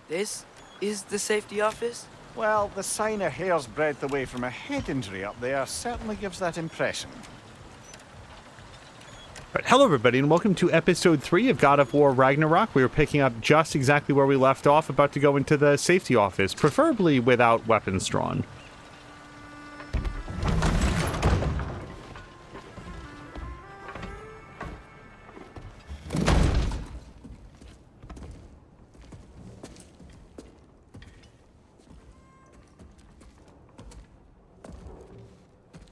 This is the safety office? Well, the sign a hair's breadth away from a head injury up there certainly gives that impression. Right, hello everybody and welcome to episode 3 of God of War Ragnarok. We are picking up just exactly where we left off, about to go into the safety office, preferably without weapons drawn.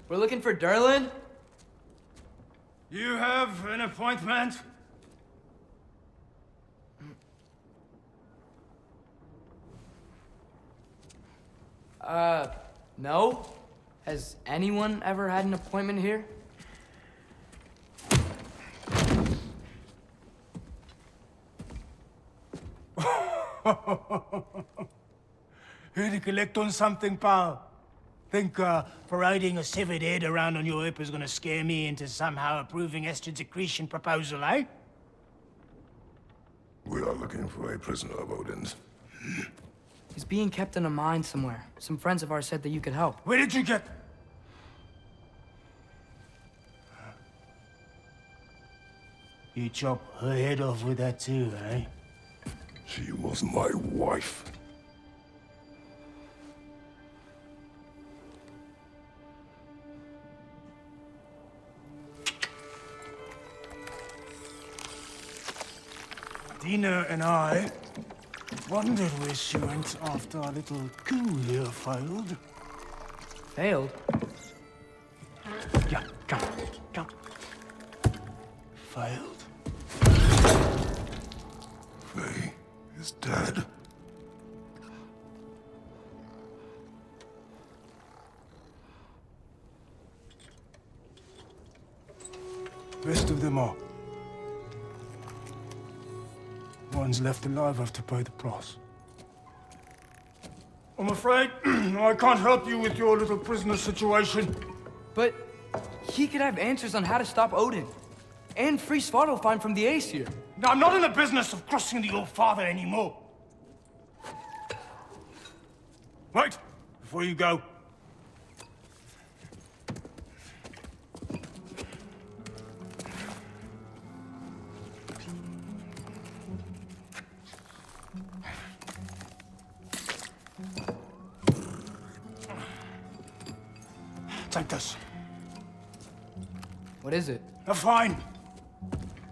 We're looking for Derlin? You have an appointment? No. Has anyone ever had an appointment here? Here to collect on something, pal? Think, parading a severed head around on your hip is gonna scare me into somehow approving Estrid's accretion proposal, eh? We are looking for a prisoner of Odin's. He's being kept in a mine somewhere. Some friends of ours said that you could help. Where did you get... You chop her head off with that too, eh? She was my wife. Dina and I wondered where she went after our little coup here failed. Failed? Yeah, come. Failed. Faye is dead. Rest of them are. Ones left alive have to pay the price. I'm afraid I can't help you with your little prisoner situation. But he could have answers on how to stop Odin. And free Svartalfheim from the Aesir. Now, I'm not in the business of crossing the old father anymore. Right, before you go. Take this. What is it? A fine.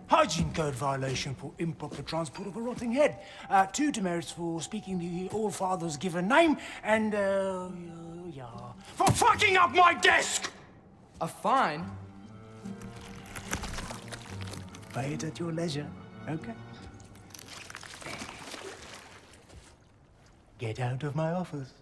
Hygiene code violation for improper transport of a rotting head. 2 demerits for speaking the All-Father's given name, and, yeah. For fucking up my desk! A fine? Pay it at your leisure, okay? Get out of my office.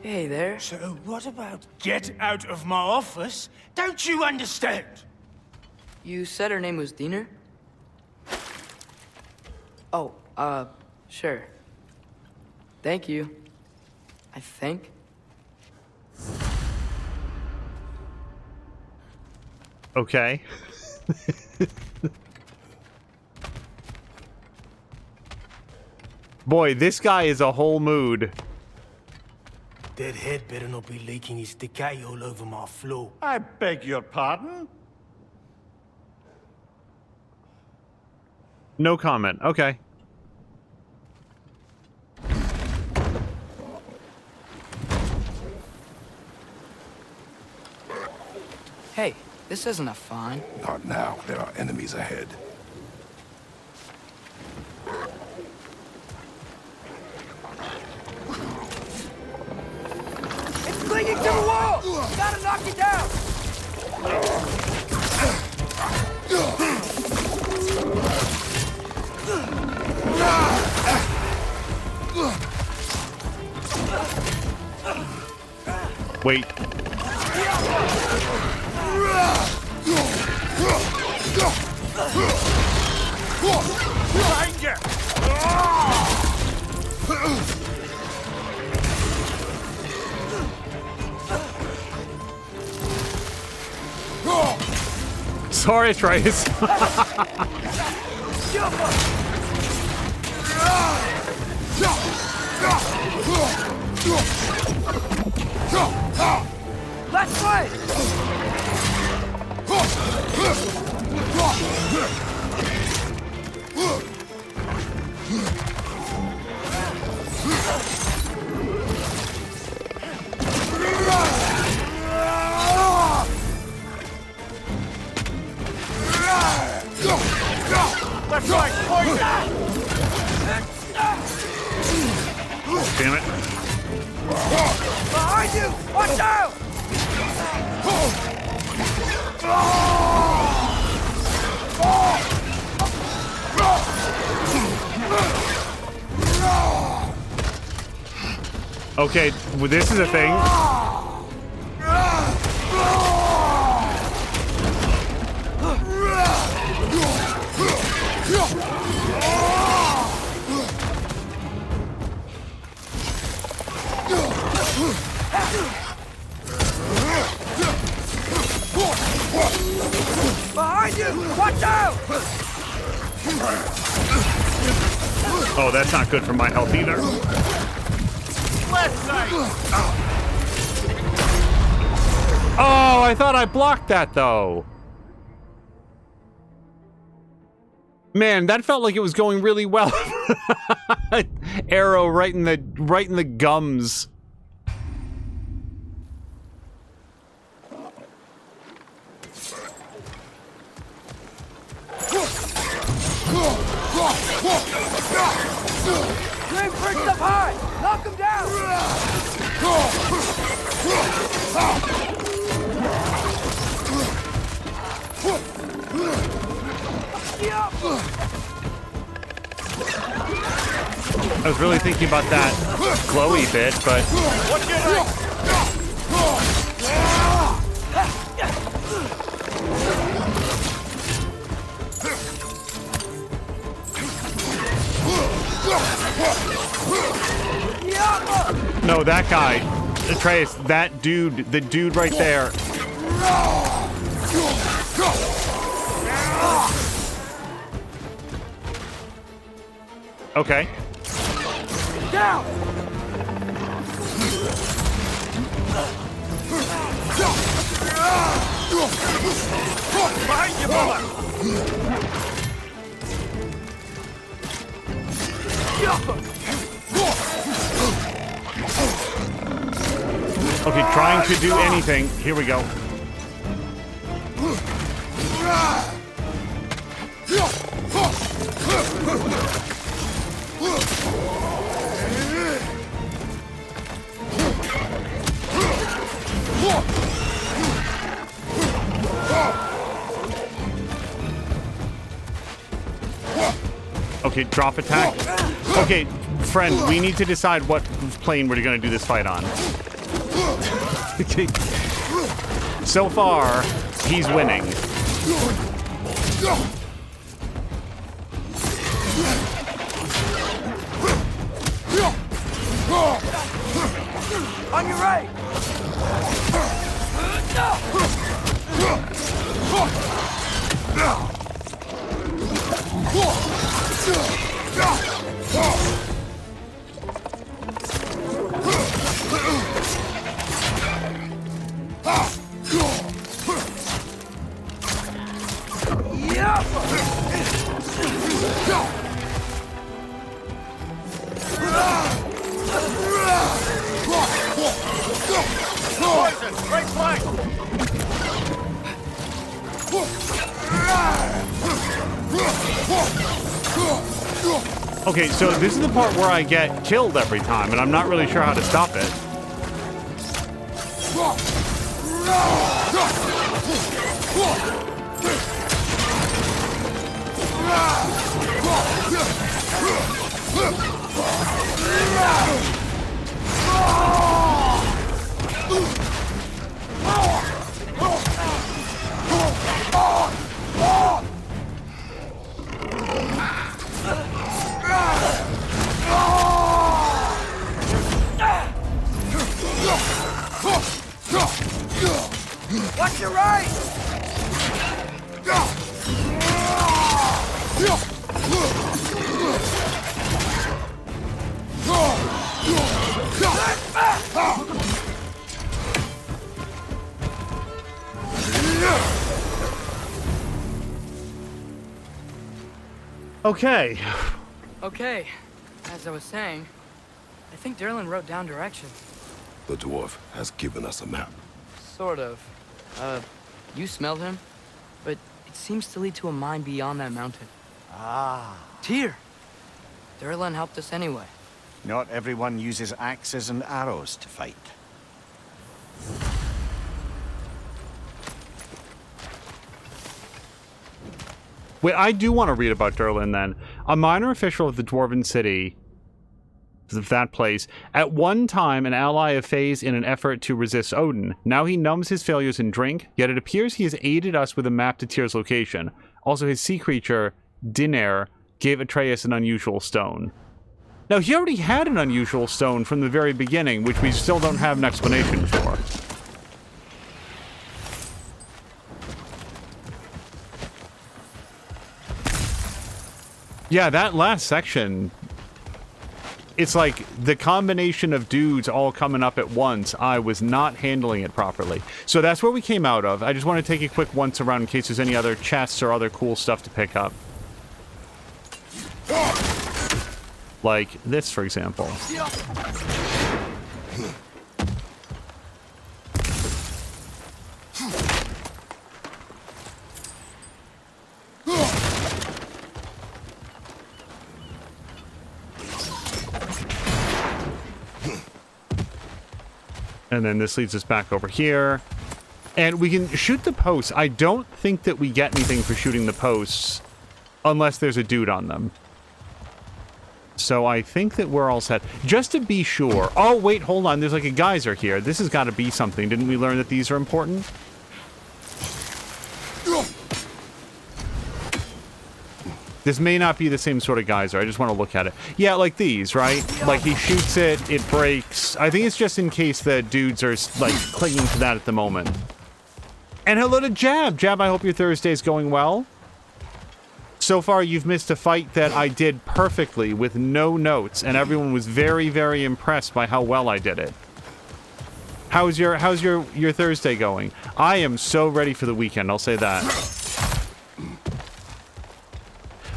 Hey there. So what about get out of my office? Don't you understand? You said her name was Diener? Oh, sure. Thank you. I think. Okay. Boy, this guy is a whole mood. That head better not be leaking his decay all over my floor. I beg your pardon? No comment. Okay. Hey, this isn't a fine. Not now. There are enemies ahead. It's clinging to the wall! You gotta knock it down! Wait. Sorry, Atreus. Let's fight! Left side, poison! Damn it. Behind you! Watch out! Okay, well, this is a thing. Behind you! Watch out! Oh, that's not good for my health either. Left side! Oh, I thought I blocked that though. Man, that felt like it was going really well. Arrow right in the gums. Green perched up high! Knock him down! I was really thinking about that glowy bit, but What's your no, that guy, Atreus, that dude, the dude right there. Okay. Down! Behind you, brother! Okay, trying to do anything. Here we go. Okay, drop attack. Okay, friend, we need to decide what plane we're gonna do this fight on. Okay. So far, he's winning. On your right! Poison! Right flank! Okay, so this is the part where I get killed every time, and I'm not really sure how to stop it. Watch your right! Okay. Okay, as I was saying, I think Derlin wrote down directions. The dwarf has given us a map. Sort of. You smelled him? But it seems to lead to a mine beyond that mountain. Ah. Tyr! Derlin helped us anyway. Not everyone uses axes and arrows to fight. Wait, I do want to read about Derlin then. A minor official of the Dwarven city, of that place, at one time an ally of Faye's in an effort to resist Odin. Now he numbs his failures in drink, yet it appears he has aided us with a map to Tyr's location. Also, his sea creature, Dinair, gave Atreus an unusual stone. Now, he already had an unusual stone from the very beginning, which we still don't have an explanation for. Yeah, that last section, it's like the combination of dudes all coming up at once. I was not handling it properly. So that's where we came out of. I just want to take a quick once around in case there's any other chests or other cool stuff to pick up. Like this, for example. And then this leads us back over here. And we can shoot the posts. I don't think that we get anything for shooting the posts unless there's a dude on them. So I think that we're all set. Just to be sure. Oh, wait, hold on. There's like a geyser here. This has got to be something. Didn't we learn that these are important? This may not be the same sort of geyser. I just want to look at it. Yeah, like these, right? Like he shoots it, it breaks. I think it's just in case the dudes are like clinging to that at the moment. And hello to Jab. Jab, I hope your Thursday's going well. So far, you've missed a fight that I did perfectly with no notes, and everyone was very, very impressed by how well I did it. How's your Thursday going? I am so ready for the weekend, I'll say that.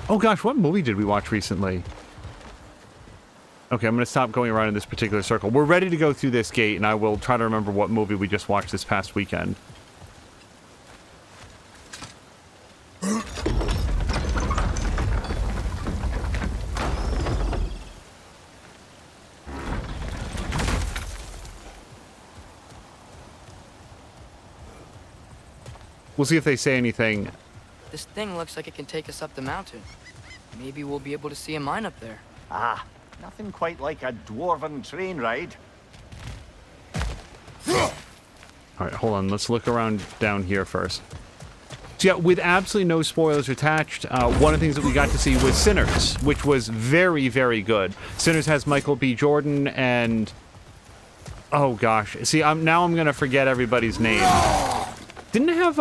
Oh gosh, what movie did we watch recently? Okay, I'm going to stop going around in this particular circle. We're ready to go through this gate, and I will try to remember what movie we just watched this past weekend. We'll see if they say anything. This thing looks like it can take us up the mountain. Maybe we'll be able to see a mine up there. Ah, nothing quite like a dwarven train ride. Alright, hold on. Let's look around down here first. So yeah, with absolutely no spoilers attached, one of the things that we got to see was Sinners, which was very, very good. Sinners has Michael B. Jordan and... Oh gosh. See, now I'm going to forget everybody's name. Didn't it have,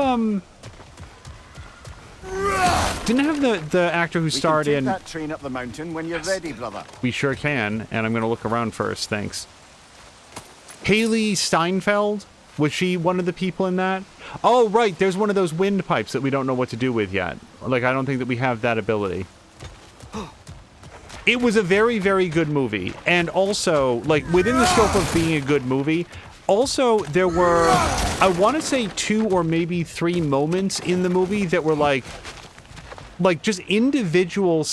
Didn't it have the actor who starred in... We can take that train up the mountain when you're ready, brother. We sure can, and I'm going to look around first, thanks. Haley Steinfeld? Was she one of the people in that? Oh, right, there's one of those windpipes that we don't know what to do with yet. Like, I don't think that we have that ability. It was a very, very good movie. And also, like, within the scope of being a good movie... Also, there were, I want to say 2 or maybe 3 moments in the movie that were like just individual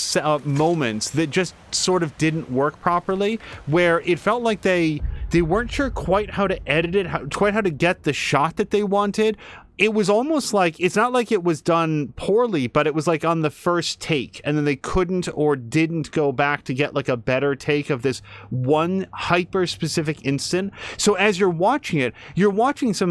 moments that just sort of didn't work properly, where it felt like they weren't sure quite how to edit it, quite how to get the shot that they wanted. It was almost like, it's not like it was done poorly, but it was like on the first take, and then they couldn't or didn't go back to get like a better take of this one hyper-specific instant. So as you're watching it, you're watching a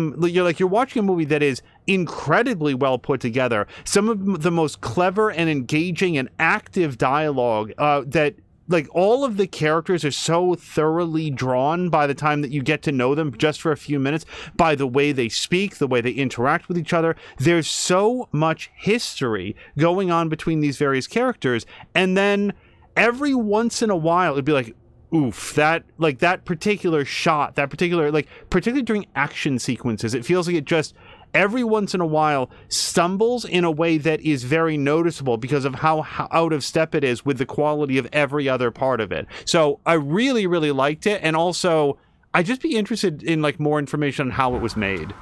movie that is incredibly well put together. Some of the most clever and engaging and active dialogue that like all of the characters are so thoroughly drawn by the time that you get to know them just for a few minutes, by the way they speak, the way they interact with each other. There's so much history going on between these various characters, and then every once in a while it'd be like, oof, that particular shot, particularly during action sequences, it feels like it just every once in a while stumbles in a way that is very noticeable because of how out of step it is with the quality of every other part of it. So I really, really liked it, and also I'd just be interested in like more information on how it was made.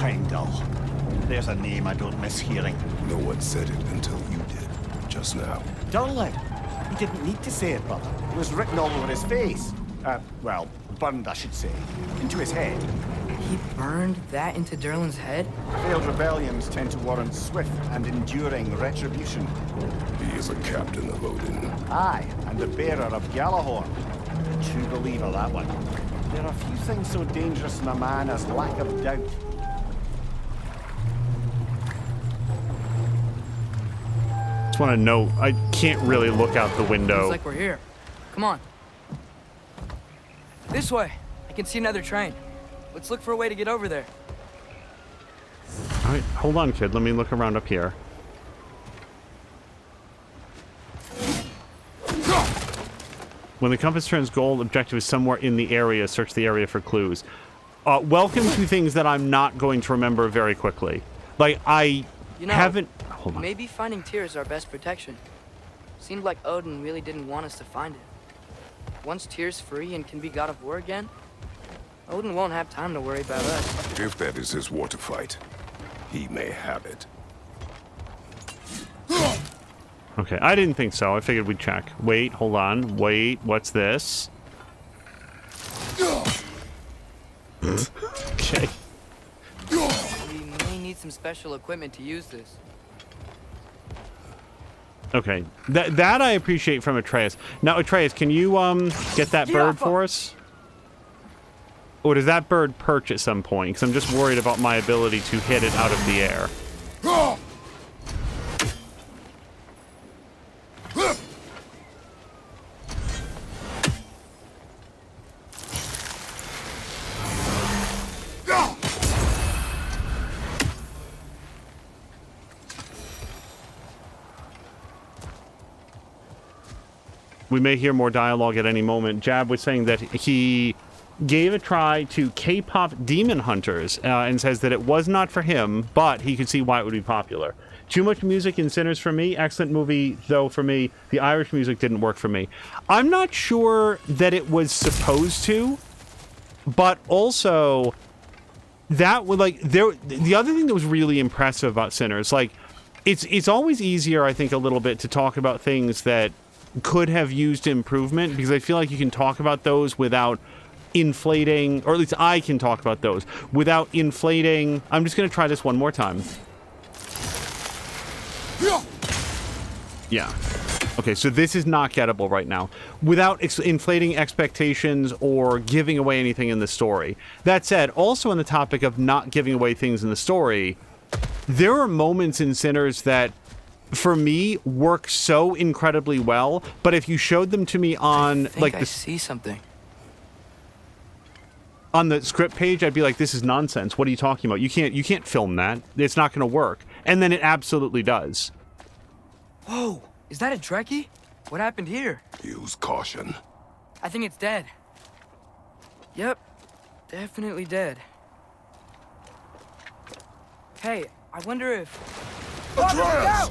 Heimdall. There's a name I don't miss hearing. No one said it until you did, just now. Darling. He didn't need to say it, brother. It was written all over his face. Well, burned, I should say. Into his head. He burned that into Durlin's head? Failed rebellions tend to warrant swift and enduring retribution. He is a captain of Odin. Aye, and the bearer of Gjallarhorn. True believer, that one. There are few things so dangerous in a man as lack of doubt. Just want to note, I can't really look out the window. Looks like we're here. Come on. This way. I can see another train. Let's look for a way to get over there. All right, hold on, kid. Let me look around up here. When the compass turns gold, objective is somewhere in the area. Search the area for clues. Welcome to things that I'm not going to remember very quickly. Like, haven't... Hold on. Maybe finding Tyr is our best protection. Seemed like Odin really didn't want us to find it. Once Tyr's free and can be god of war again, Odin won't have time to worry about us. If that is his war to fight, he may have it. Okay, I didn't think so. I figured we'd check. Wait, hold on. Wait, what's this? Okay. We may need some special equipment to use this. Okay, that I appreciate from Atreus. Now, Atreus, can you get that bird for us? Or does that bird perch at some point? Because I'm just worried about my ability to hit it out of the air. We may hear more dialogue at any moment. Jab was saying that he gave a try to K-pop Demon Hunters and says that it was not for him, but he could see why it would be popular. Too much music in Sinners for me. Excellent movie, though, for me. The Irish music didn't work for me. I'm not sure that it was supposed to, but also that would, like, the other thing that was really impressive about Sinners, like, it's always easier, I think, a little bit to talk about things that could have used improvement, because I feel like you can talk about those without inflating, or at least I can talk about those without inflating. I'm just going to try this one more time. Yeah. Okay, so this is not gettable right now without inflating expectations or giving away anything in the story. That said, also on the topic of not giving away things in the story, there are moments in Sinners that, for me, work so incredibly well, but if you showed them to me on I see something. On the script page, I'd be like, this is nonsense. What are you talking about? You can't film that. It's not going to work. And then it absolutely does. Whoa, is that a Dreki? What happened here? Use caution. I think it's dead. Yep, definitely dead. Hey, I wonder if... Atreus!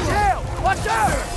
Tail! Watch out!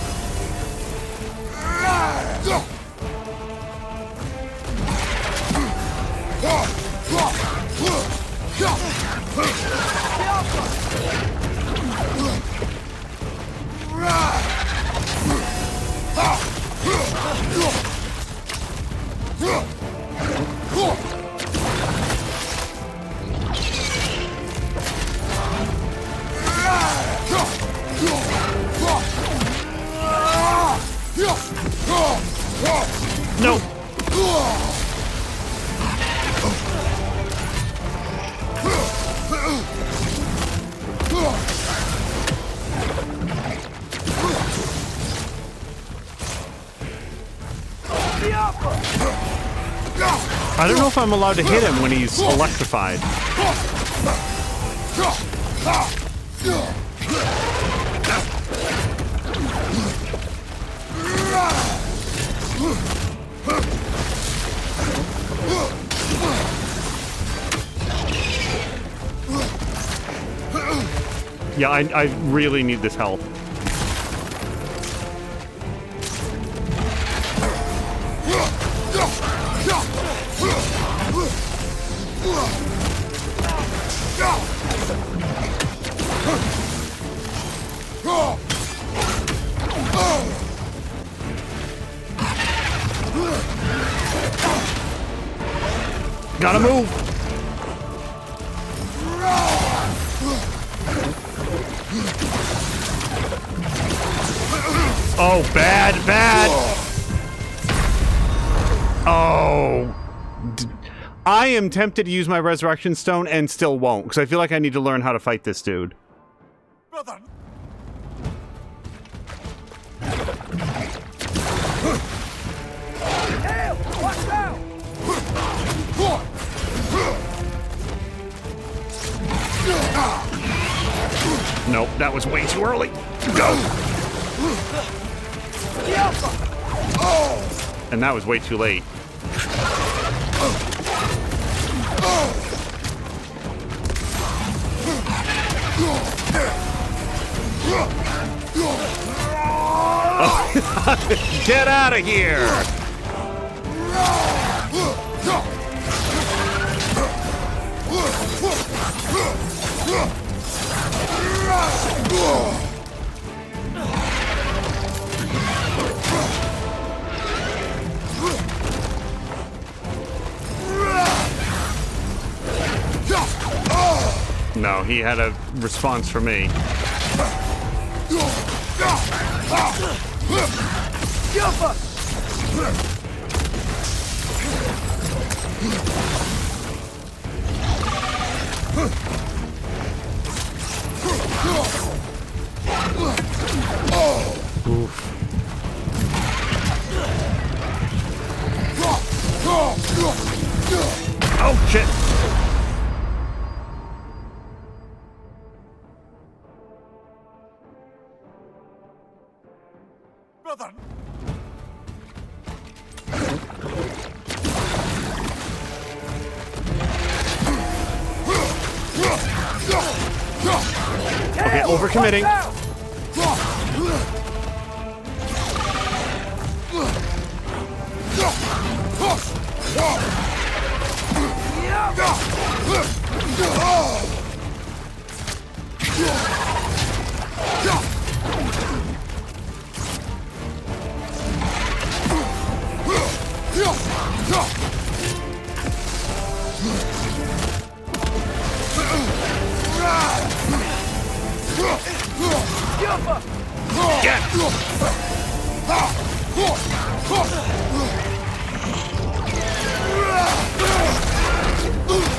I don't know if I'm allowed to hit him when he's electrified. Yeah, I really need this help. Gotta move. Oh, bad. Oh. I am tempted to use my resurrection stone and still won't, because I feel like I need to learn how to fight this dude. Brother. Watch out! Nope, that was way too early. Go! And that was way too late. Get out of here! No, he had a response for me. Oof. Oh, shit! Brother. Okay, overcommitting.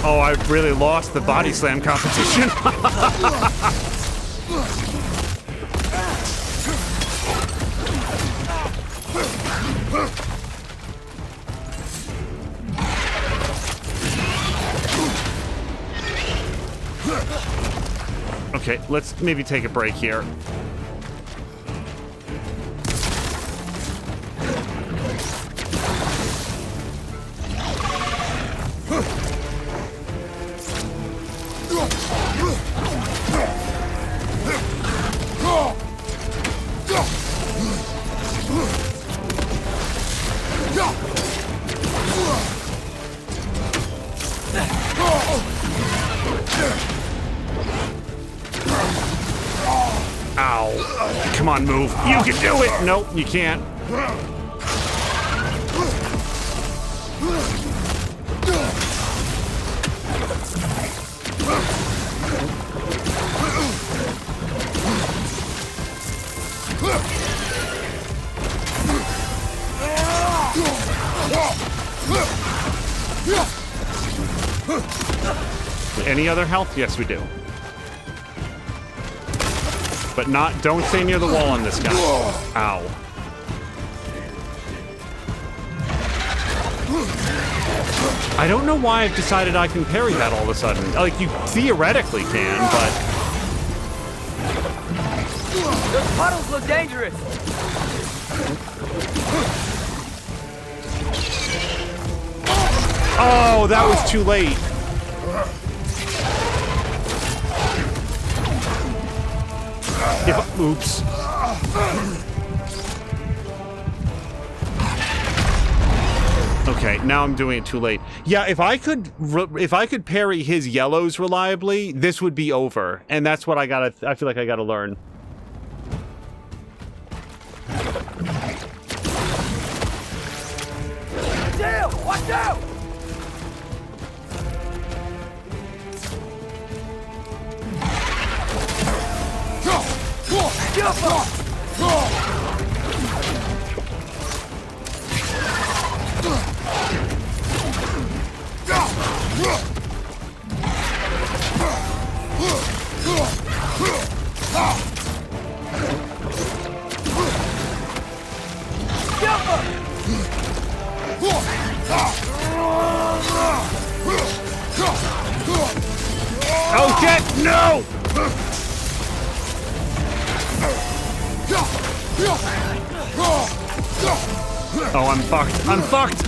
Oh, I really lost the body slam competition. Okay, let's maybe take a break here. Ow. Come on, move. You can do it! Nope, you can't. Any other health? Yes, we do. But don't stay near the wall on this guy. Ow. I don't know why I've decided I can parry that all of a sudden. Like, you theoretically can, but... Those puddles look dangerous. Oh, that was too late. Oops. Okay, now I'm doing it too late. Yeah, if I could parry his yellows reliably, this would be over, and that's what I feel like I gotta learn. Dale, watch out! Oh shit, no! Oh, I'm fucked. I'm fucked!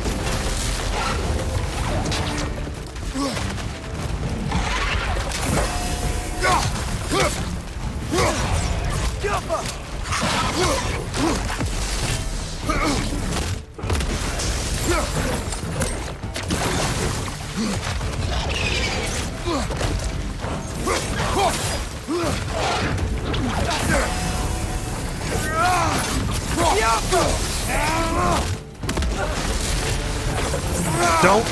Don't.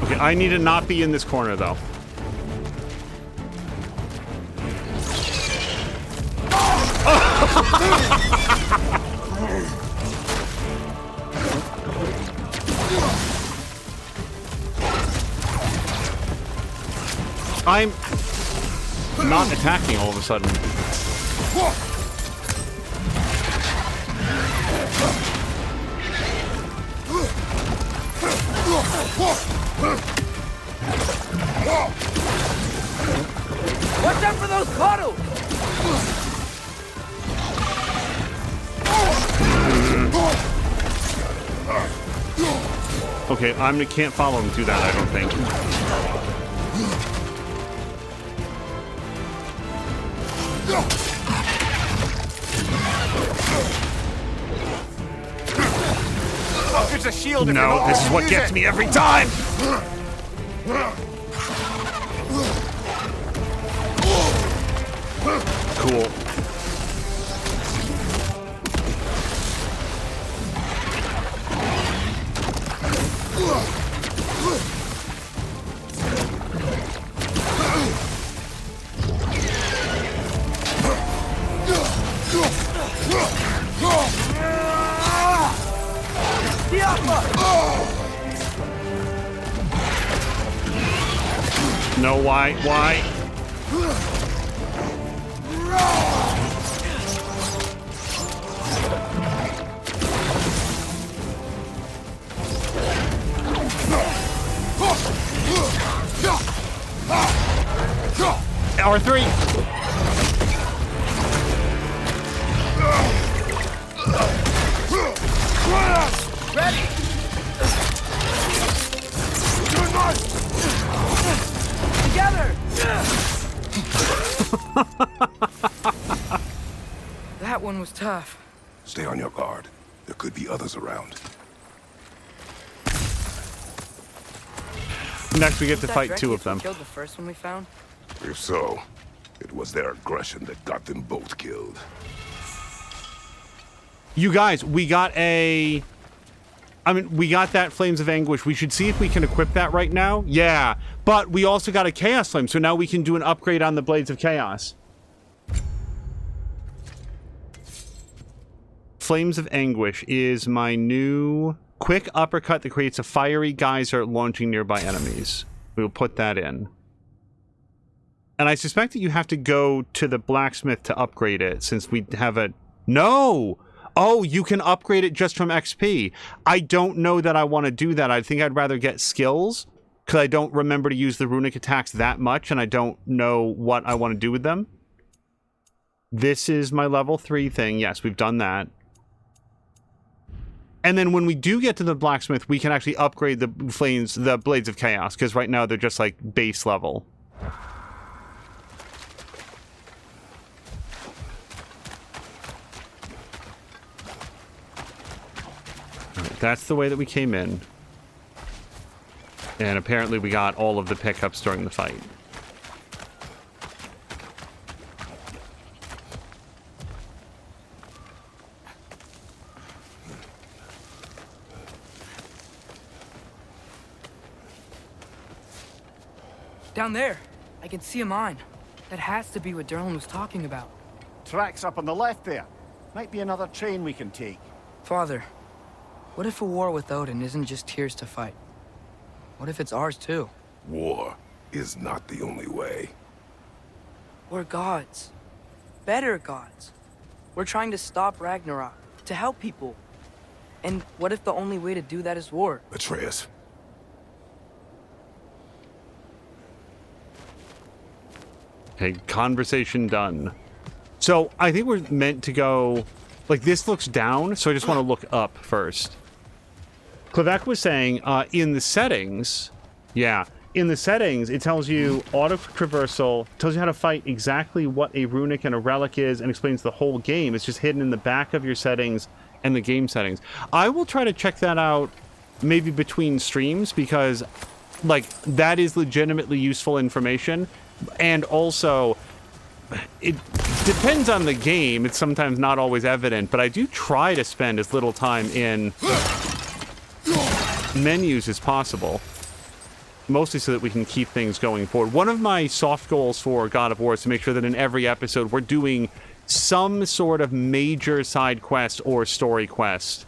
Okay, I need to not be in this corner, though. I'm not attacking all of a sudden. Watch out for those puddles! Okay, I can't follow him through that, I don't think. Oh, there's a shield. No, this is what gets me every time! Cool. No, why? R3. Ready! Together! That one was tough. Stay on your guard. There could be others around. Next, we get to That fight Dreki two of them. Killed the first one we found? If so, it was their aggression that got them both killed. You guys, we got we got that Flames of Anguish. We should see if we can equip that right now. Yeah, but we also got a Chaos Flame, so now we can do an upgrade on the Blades of Chaos. Flames of Anguish is my new quick uppercut that creates a fiery geyser launching nearby enemies. We'll put that in. And I suspect that you have to go to the blacksmith to upgrade it, since we have a... No! Oh, you can upgrade it just from XP. I don't know that I want to do that. I think I'd rather get skills, because I don't remember to use the runic attacks that much, and I don't know what I want to do with them. This is my level 3 thing. Yes, we've done that. And then when we do get to the blacksmith, we can actually upgrade the Blades of Chaos, because right now they're just like base level. Alright, that's the way that we came in. And apparently we got all of the pickups during the fight. Down there, I can see a mine. That has to be what Derlin was talking about. Tracks up on the left there. Might be another train we can take. Father, what if a war with Odin isn't just Tyr's to fight? What if it's ours too? War is not the only way. We're gods. Better gods. We're trying to stop Ragnarok, to help people. And what if the only way to do that is war? Atreus. Okay, conversation done. So, I think we're meant to go... Like, this looks down, so I just want to look up first. Klevek was saying, in the settings... Yeah, in the settings, it tells you auto-traversal, tells you how to fight exactly what a runic and a relic is, and explains the whole game. It's just hidden in the back of your settings and the game settings. I will try to check that out maybe between streams, because, like, that is legitimately useful information. And also, it depends on the game. It's sometimes not always evident, but I do try to spend as little time in menus as possible. Mostly so that we can keep things going forward. One of my soft goals for God of War is to make sure that in every episode we're doing some sort of major side quest or story quest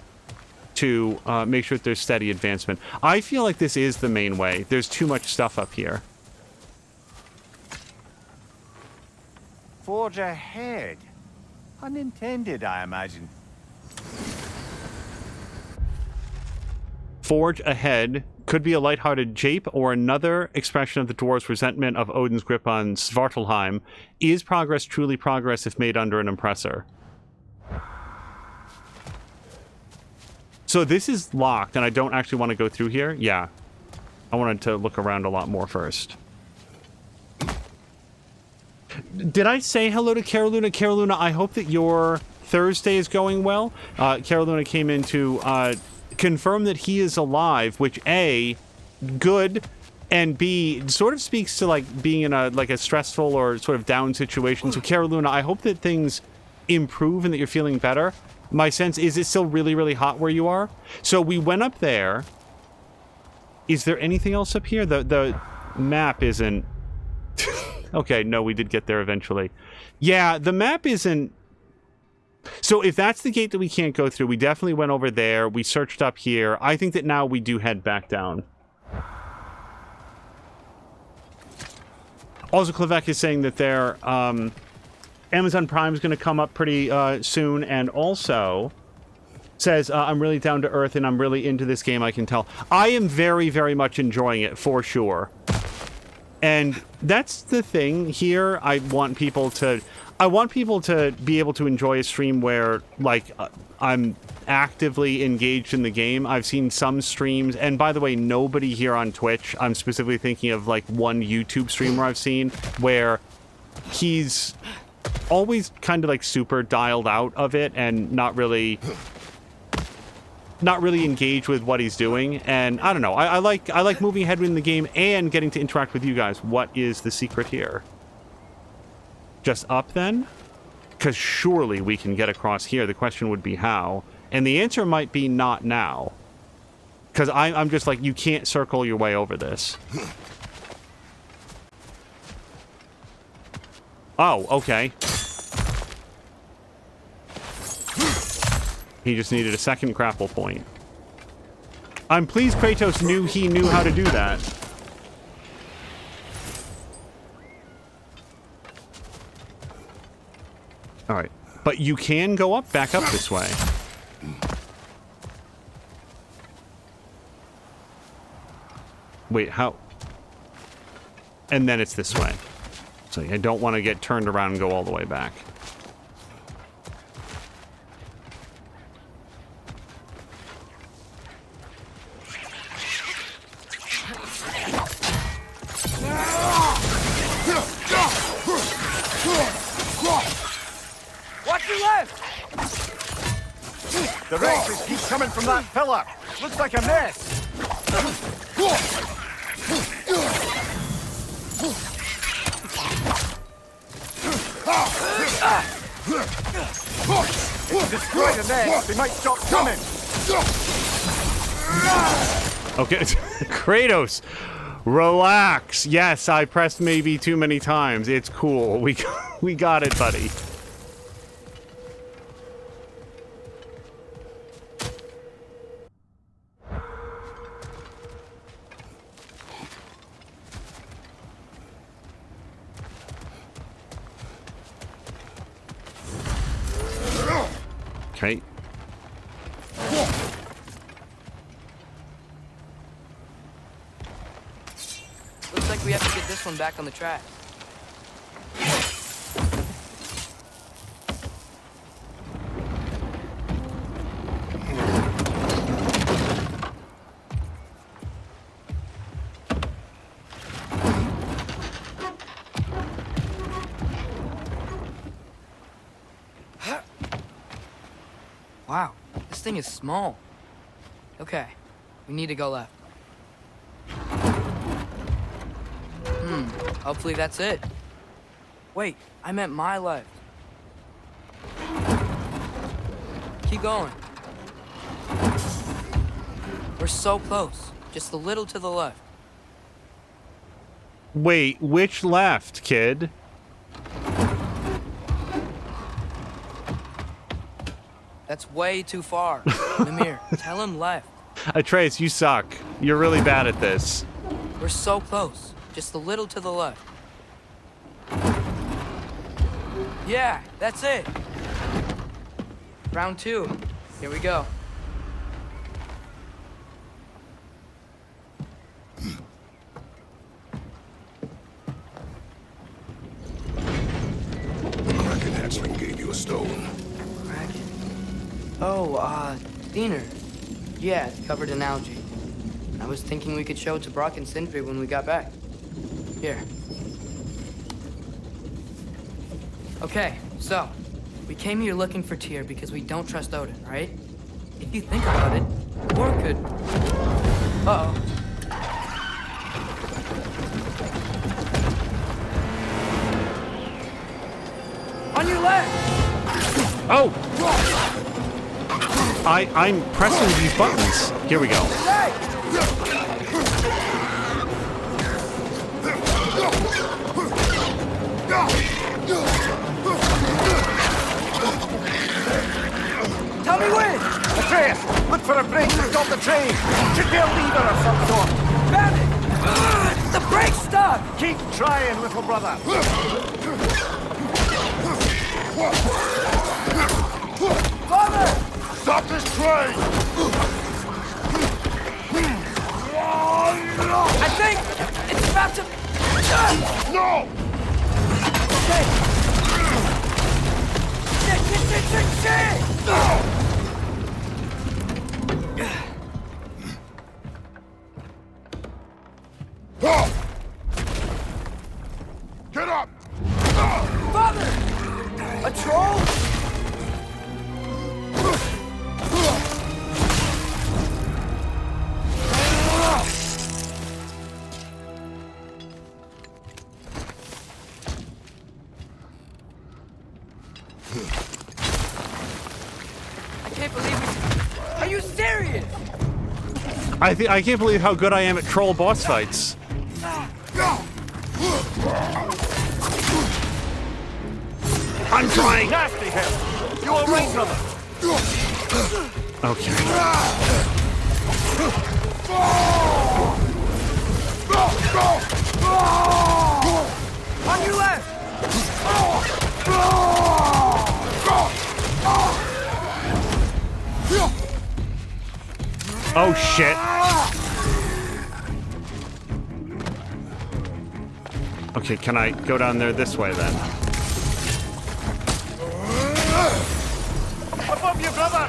to make sure that there's steady advancement. I feel like this is the main way. There's too much stuff up here. Forge ahead. Unintended, I imagine. Forge ahead could be a lighthearted jape or another expression of the dwarves' resentment of Odin's grip on Svartalheim. Is progress truly progress if made under an oppressor? So this is locked, and I don't actually want to go through here. Yeah. I wanted to look around a lot more first. Did I say hello to Caroluna? Caroluna, I hope that your Thursday is going well. Caroluna came in to confirm that he is alive, which A, good, and B, sort of speaks to like being in a stressful or sort of down situation. So Caroluna, I hope that things improve and that you're feeling better. My sense is it's still really, really hot where you are. So we went up there. Is there anything else up here? The map isn't... Okay, no, we did get there eventually. Yeah, the map isn't... So if that's the gate that we can't go through, we definitely went over there. We searched up here. I think that now we do head back down. Also, Klevek is saying that their Amazon Prime is going to come up pretty soon, and also says, I'm really down to earth and I'm really into this game, I can tell. I am very, very much enjoying it, for sure. And that's the thing here. I want people to be able to enjoy a stream where, like, I'm actively engaged in the game. I've seen some streams, and by the way, nobody here on Twitch. I'm specifically thinking of, like, one YouTube streamer I've seen where he's always kind of, like, super dialed out of it and not really engaged with what he's doing. And I don't know. I like moving ahead in the game and getting to interact with you guys. What is the secret here? Just up, then? Because surely we can get across here. The question would be how. And the answer might be not now. Because I'm just like, you can't circle your way over this. Oh, okay. He just needed a second grapple point. I'm pleased Kratos knew he knew how to do that. All right. But you can go up, back up this way. Wait, how? And then it's this way. So I don't want to get turned around and go all the way back. Watch your left! The wreckers keep coming from that pillar. Looks like a mess. If you destroy the nest, they might stop coming. Okay, Kratos, relax. Yes, I pressed maybe too many times. It's cool. We got it, buddy. Okay. Looks like we have to get this one back on the track. Wow, this thing is small. Okay, we need to go left. Hopefully that's it. Wait, I meant my left. Keep going. We're so close. Just a little to the left. Wait, which left, kid? That's way too far. Mimir, tell him left. Atreus, you suck. You're really bad at this. We're so close. Just a little to the left. Yeah, that's it. Round 2. Here we go. Kraken hatchling gave you a stone. Kraken. Oh, Diener. Yeah, it's covered in algae. I was thinking we could show it to Brock and Sindri when we got back. Here. Okay, so, we came here looking for Tyr because we don't trust Odin, right? If you think about it, or could... Uh-oh. On your left! Oh! I'm pressing these buttons. Here we go. Hey! Tell me when! Atreus, look for a brake to stop the train. Should be a lever of some sort. Found it! The brake's stuck! Keep trying, little brother. Father! Stop this train! I think it's about to... No! Okay. Shit! Get up! Father! A troll? I can't believe it. Are you serious? I can't believe how good I am at troll boss fights. I'm trying. Nasty hell! You all right, brother? Okay. On your left! Oh, shit. Okay, can I go down there this way, then? Above you, brother!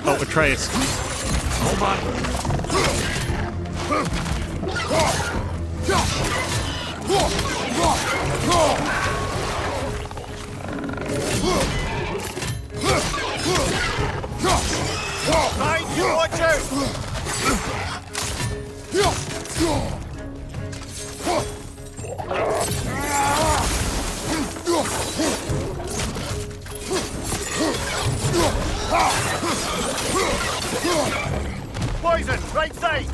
Oh, Atreus. Hold on. Right, you watch out! Poison, right side!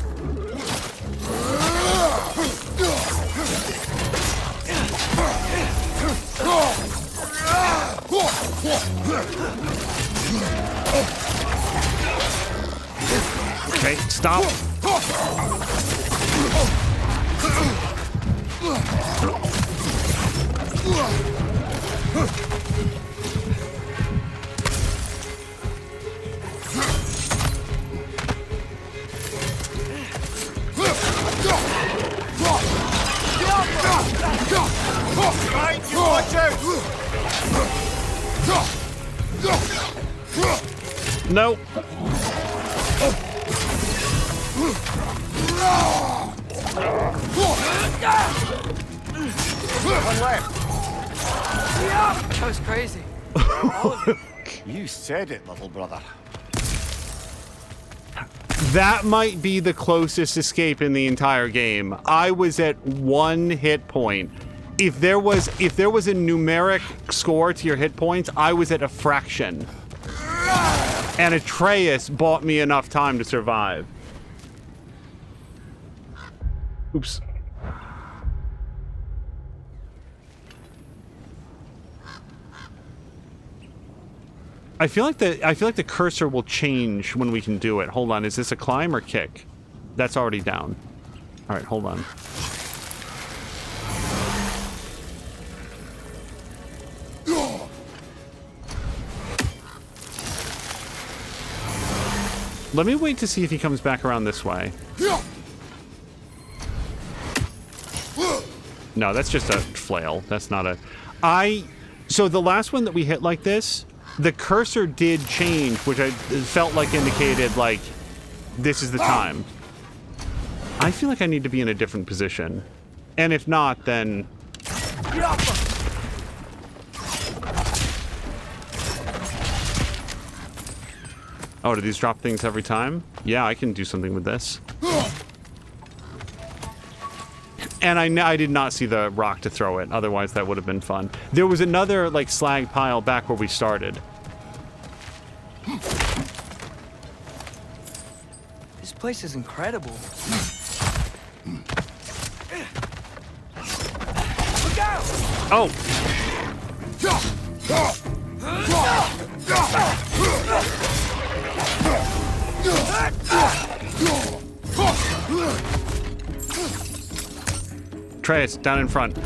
Okay, stop. Right, you watch out! No. One left. That was crazy. All of it. You said it, little brother. That might be the closest escape in the entire game. I was at 1 hit point. If there was a numeric score to your hit points, I was at a fraction. And Atreus bought me enough time to survive. Oops. I feel like the cursor will change when we can do it. Hold on, is this a climb or kick? That's already down. All right, hold on. Let me wait to see if he comes back around this way. No, that's just a flail. That's not a... So the last one that we hit like this, the cursor did change, which I felt like indicated, like, this is the time. I feel like I need to be in a different position. And if not, then... Oh, do these drop things every time? Yeah, I can do something with this. And I did not see the rock to throw it, otherwise that would have been fun. There was another, like, slag pile back where we started. This place is incredible. Look out! Oh! Atreus, down in front.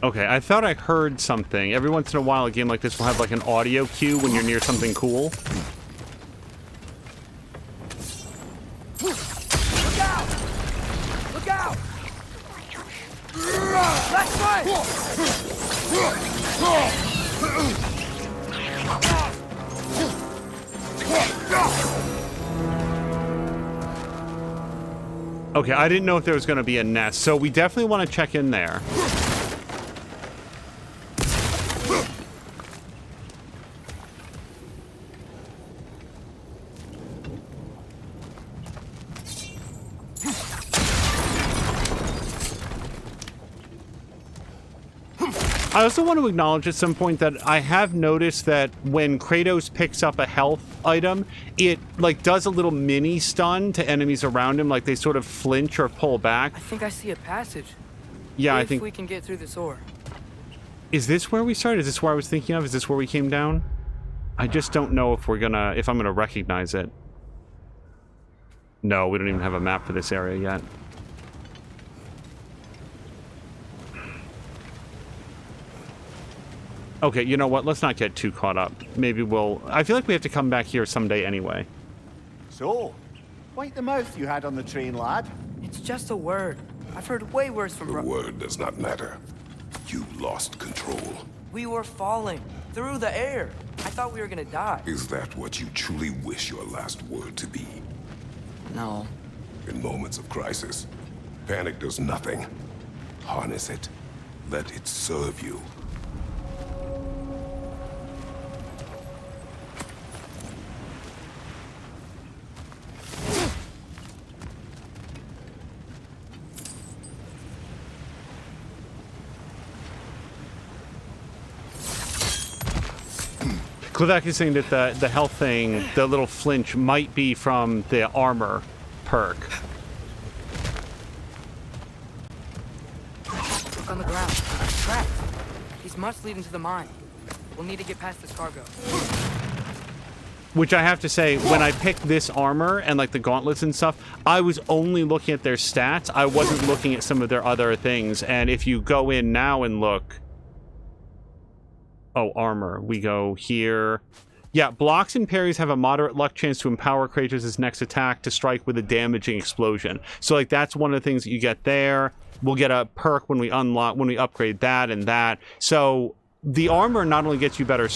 Okay, I thought I heard something. Every once in a while, a game like this will have like an audio cue when you're near something cool. Look out! Look out! Left foot! Okay, I didn't know if there was going to be a nest, so we definitely want to check in there. I also want to acknowledge at some point that I have noticed that when Kratos picks up a health item, it like does a little mini stun to enemies around him, like they sort of flinch or pull back. I think I see a passage. Yeah, I if think... we can get through this ore. Is this where we started? Is this where I was thinking of? Is this where we came down? I just don't know if I'm gonna recognize it. No, we don't even have a map for this area yet. Okay, you know what? Let's not get too caught up. Maybe we'll... I feel like we have to come back here someday anyway. So, wipe the mouth you had on the train, lad. It's just a word. I've heard way worse from The word does not matter. You lost control. We were falling through the air. I thought we were gonna die. Is that what you truly wish your last word to be? No. In moments of crisis, panic does nothing. Harness it. Let it serve you. Klivak is saying that the health thing, the little flinch, might be from the armor perk. Look on the ground. Trapped. These must lead into the mine. We'll need to get past this cargo. Which I have to say, when I picked this armor and like the gauntlets and stuff, I was only looking at their stats. I wasn't looking at some of their other things. And if you go in now and look... Oh, armor. We go here. Yeah, blocks and parries have a moderate luck chance to empower Kratos' next attack to strike with a damaging explosion. So, like, that's one of the things that you get there. We'll get a perk when we unlock, when we upgrade that and that. So, the armor not only gets you better,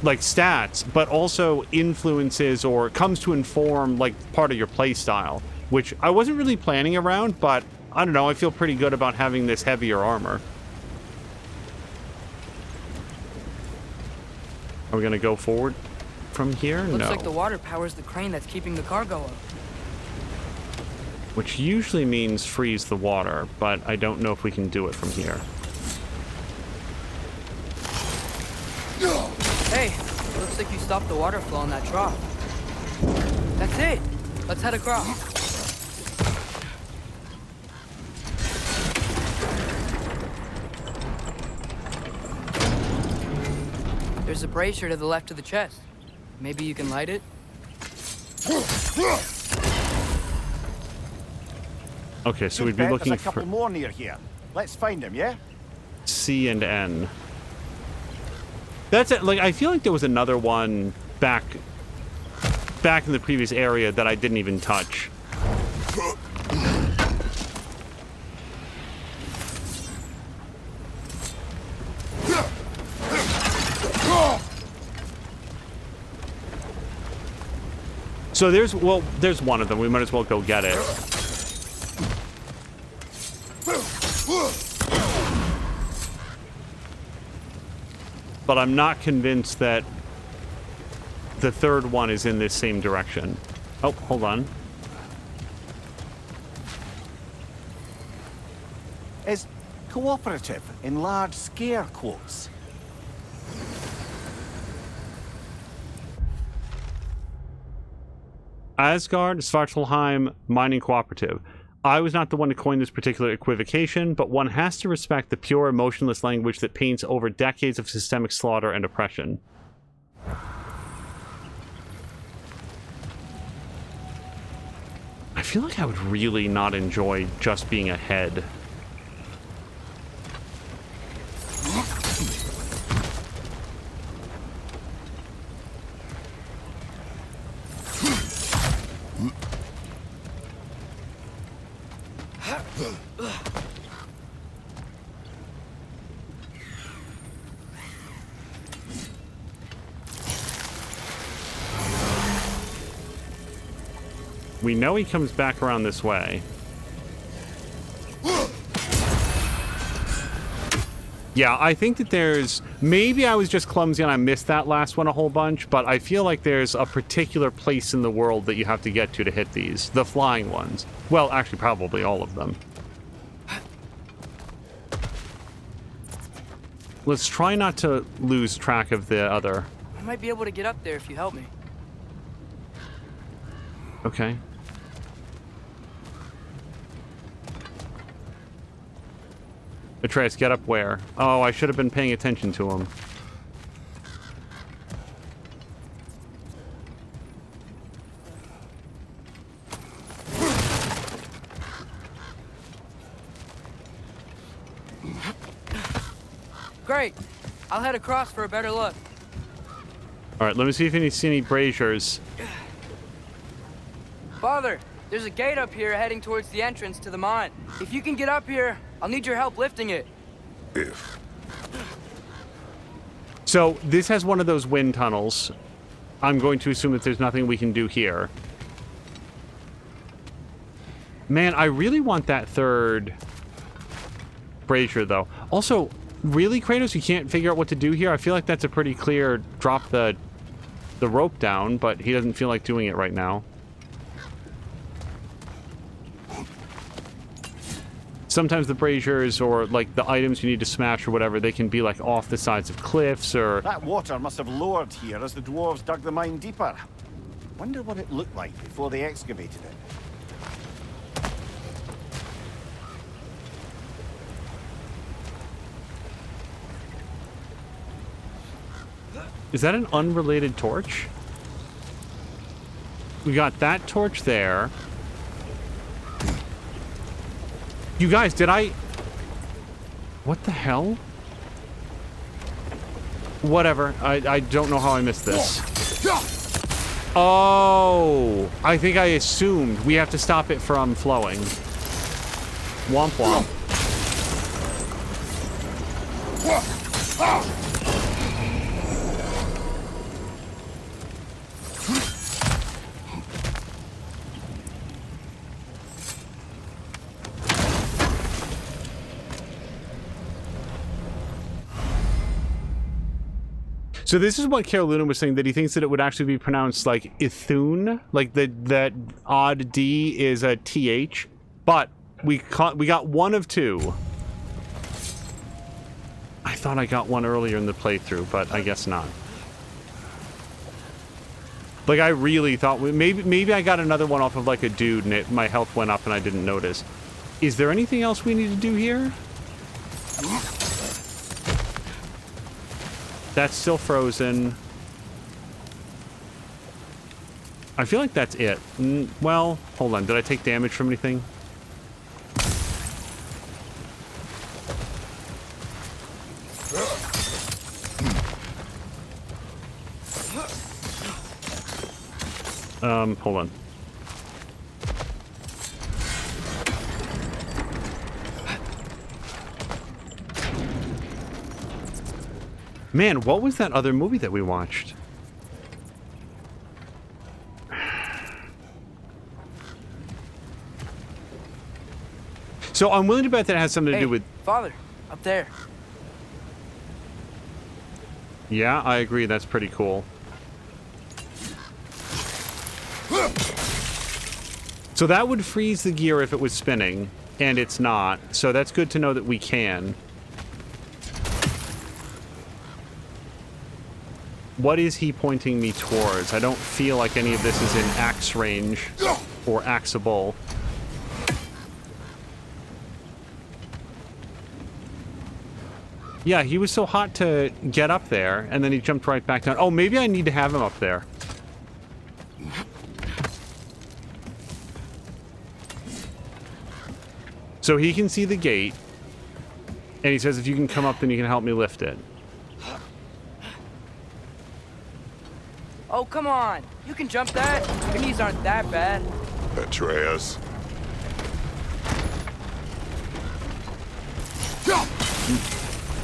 like, stats, but also influences or comes to inform, like, part of your playstyle, which I wasn't really planning around, but, I don't know, I feel pretty good about having this heavier armor. Are we gonna go forward from here? Looks no. like the water powers the crane that's keeping the cargo up. Which usually means freeze the water, but I don't know if we can do it from here. Hey, looks like you stopped the water flow in that trough. That's it. Let's head across. There's a brazier to the left of the chest. Maybe you can light it? Okay, so Good we'd be bet looking there's a couple for more near here. Let's find them, yeah? C and N. That's it. Like, I feel like there was another one back in the previous area that I didn't even touch. So there's one of them. We might as well go get it. But I'm not convinced that the third one is in this same direction. Oh, hold on. Is cooperative in large scare quotes. Asgard, Svartalheim, Mining Cooperative. I was not the one to coin this particular equivocation, but one has to respect the pure, emotionless language that paints over decades of systemic slaughter and oppression. I feel like I would really not enjoy just being ahead. We know he comes back around this way. Yeah, I think that there's... Maybe I was just clumsy and I missed that last one a whole bunch, but I feel like there's a particular place in the world that you have to get to hit these. The flying ones. Well, actually, probably all of them. Let's try not to lose track of the other. I might be able to get up there if you help me. Okay. Atreus, get up where? Oh, I should have been paying attention to him. Great. I'll head across for a better look. All right, let me see if you see any braziers. Father, there's a gate up here heading towards the entrance to the mine. If you can get up here, I'll need your help lifting it. If. So this has one of those wind tunnels. I'm going to assume that there's nothing we can do here. Man, I really want that third brazier, though. Also, really, Kratos, you can't figure out what to do here? I feel like that's a pretty clear drop the rope down, but he doesn't feel like doing it right now. Sometimes the braziers or, like, the items you need to smash or whatever, they can be, like, off the sides of cliffs or... That water must have lowered here as the dwarves dug the mine deeper. Wonder what it looked like before they excavated it. Is that an unrelated torch? We got that torch there. You guys, did I... What the hell? Whatever. I don't know how I missed this. Oh! I think I assumed we have to stop it from flowing. Womp womp. So this is what Carolina was saying, that he thinks that it would actually be pronounced like Ithun, like that odd D is a TH, but we got one of two. I thought I got one earlier in the playthrough, but I guess not. Like I really thought maybe I got another one off of like a dude and my health went up and I didn't notice. Is there anything else we need to do here? That's still frozen. I feel like that's it. Well, hold on. Did I take damage from anything? Hold on. Man, what was that other movie that we watched? So I'm willing to bet that it has something to do with... Father, up there. Yeah, I agree. That's pretty cool. So that would freeze the gear if it was spinning, and it's not. So that's good to know that we can. What is he pointing me towards? I don't feel like any of this is in axe range or axeable. Yeah, he was so hot to get up there, and then he jumped right back down. Oh, maybe I need to have him up there. So he can see the gate, and he says if you can come up, then you can help me lift it. Oh, come on. You can jump that. Your knees aren't that bad. Atreus.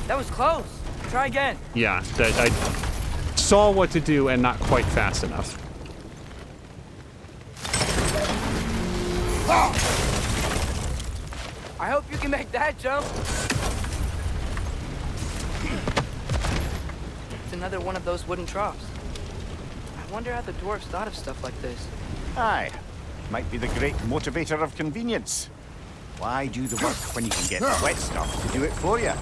That was close. Try again. Yeah, that I saw what to do and not quite fast enough. I hope you can make that jump. It's another one of those wooden troughs. I wonder how the dwarves thought of stuff like this. Aye. Might be the great motivator of convenience. Why do the work when you can get the wet stuff to do it for you?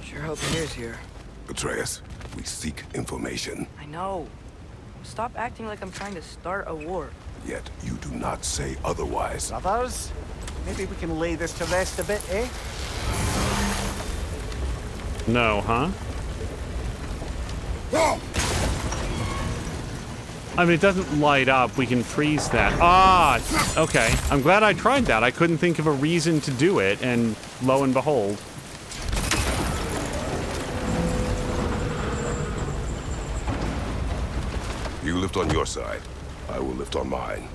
Sure hope Tyr's here. Atreus, we seek information. I know. Stop acting like I'm trying to start a war. Yet you do not say otherwise. Brothers, maybe we can lay this to rest a bit, eh? No, huh? I mean, it doesn't light up. We can freeze that. Ah, okay. I'm glad I tried that. I couldn't think of a reason to do it, and lo and behold. You lift on your side. I will lift on mine.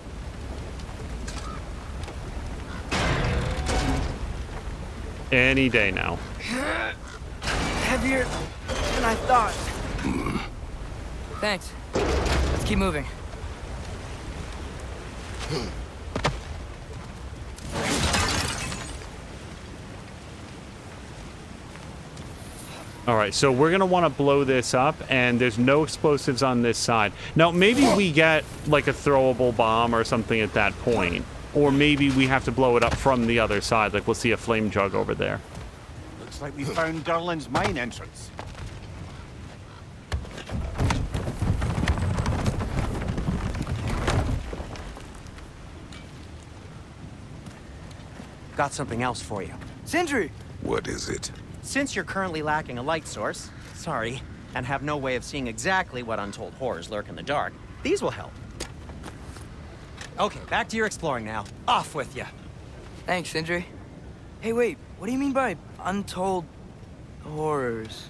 Any day now. Heavier than I thought. Thanks. Let's keep moving. All right, so we're going to want to blow this up, and there's no explosives on this side. Now, maybe we get, like, a throwable bomb or something at that point. Or maybe we have to blow it up from the other side. Like, we'll see a flame jug over there. Looks like we found Durlin's mine entrance. Got something else for you. Sindri! What is it? Since you're currently lacking a light source, sorry, and have no way of seeing exactly what untold horrors lurk in the dark, these will help. Okay, back to your exploring now. Off with you. Thanks, Sindri. Hey, wait, what do you mean by untold horrors?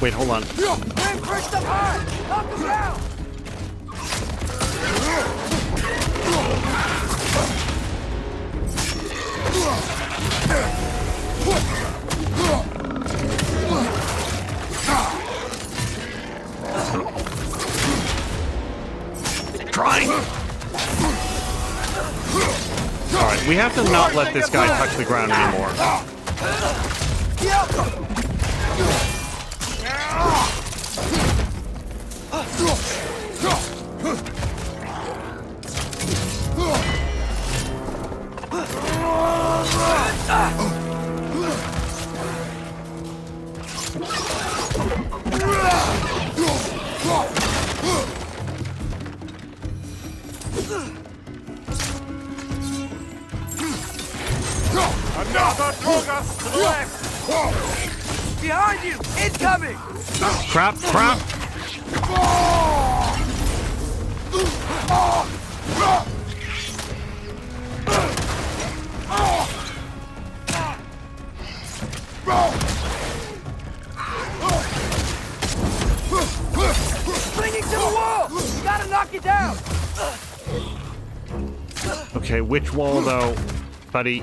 Wait, hold on. We're pushed up hard! Knock him down! Trying. All right, we have to not let this guy touch the ground anymore. Behind you! Incoming! Crap, crap! Clinging to the wall! You gotta knock it down! Okay, which wall though, buddy?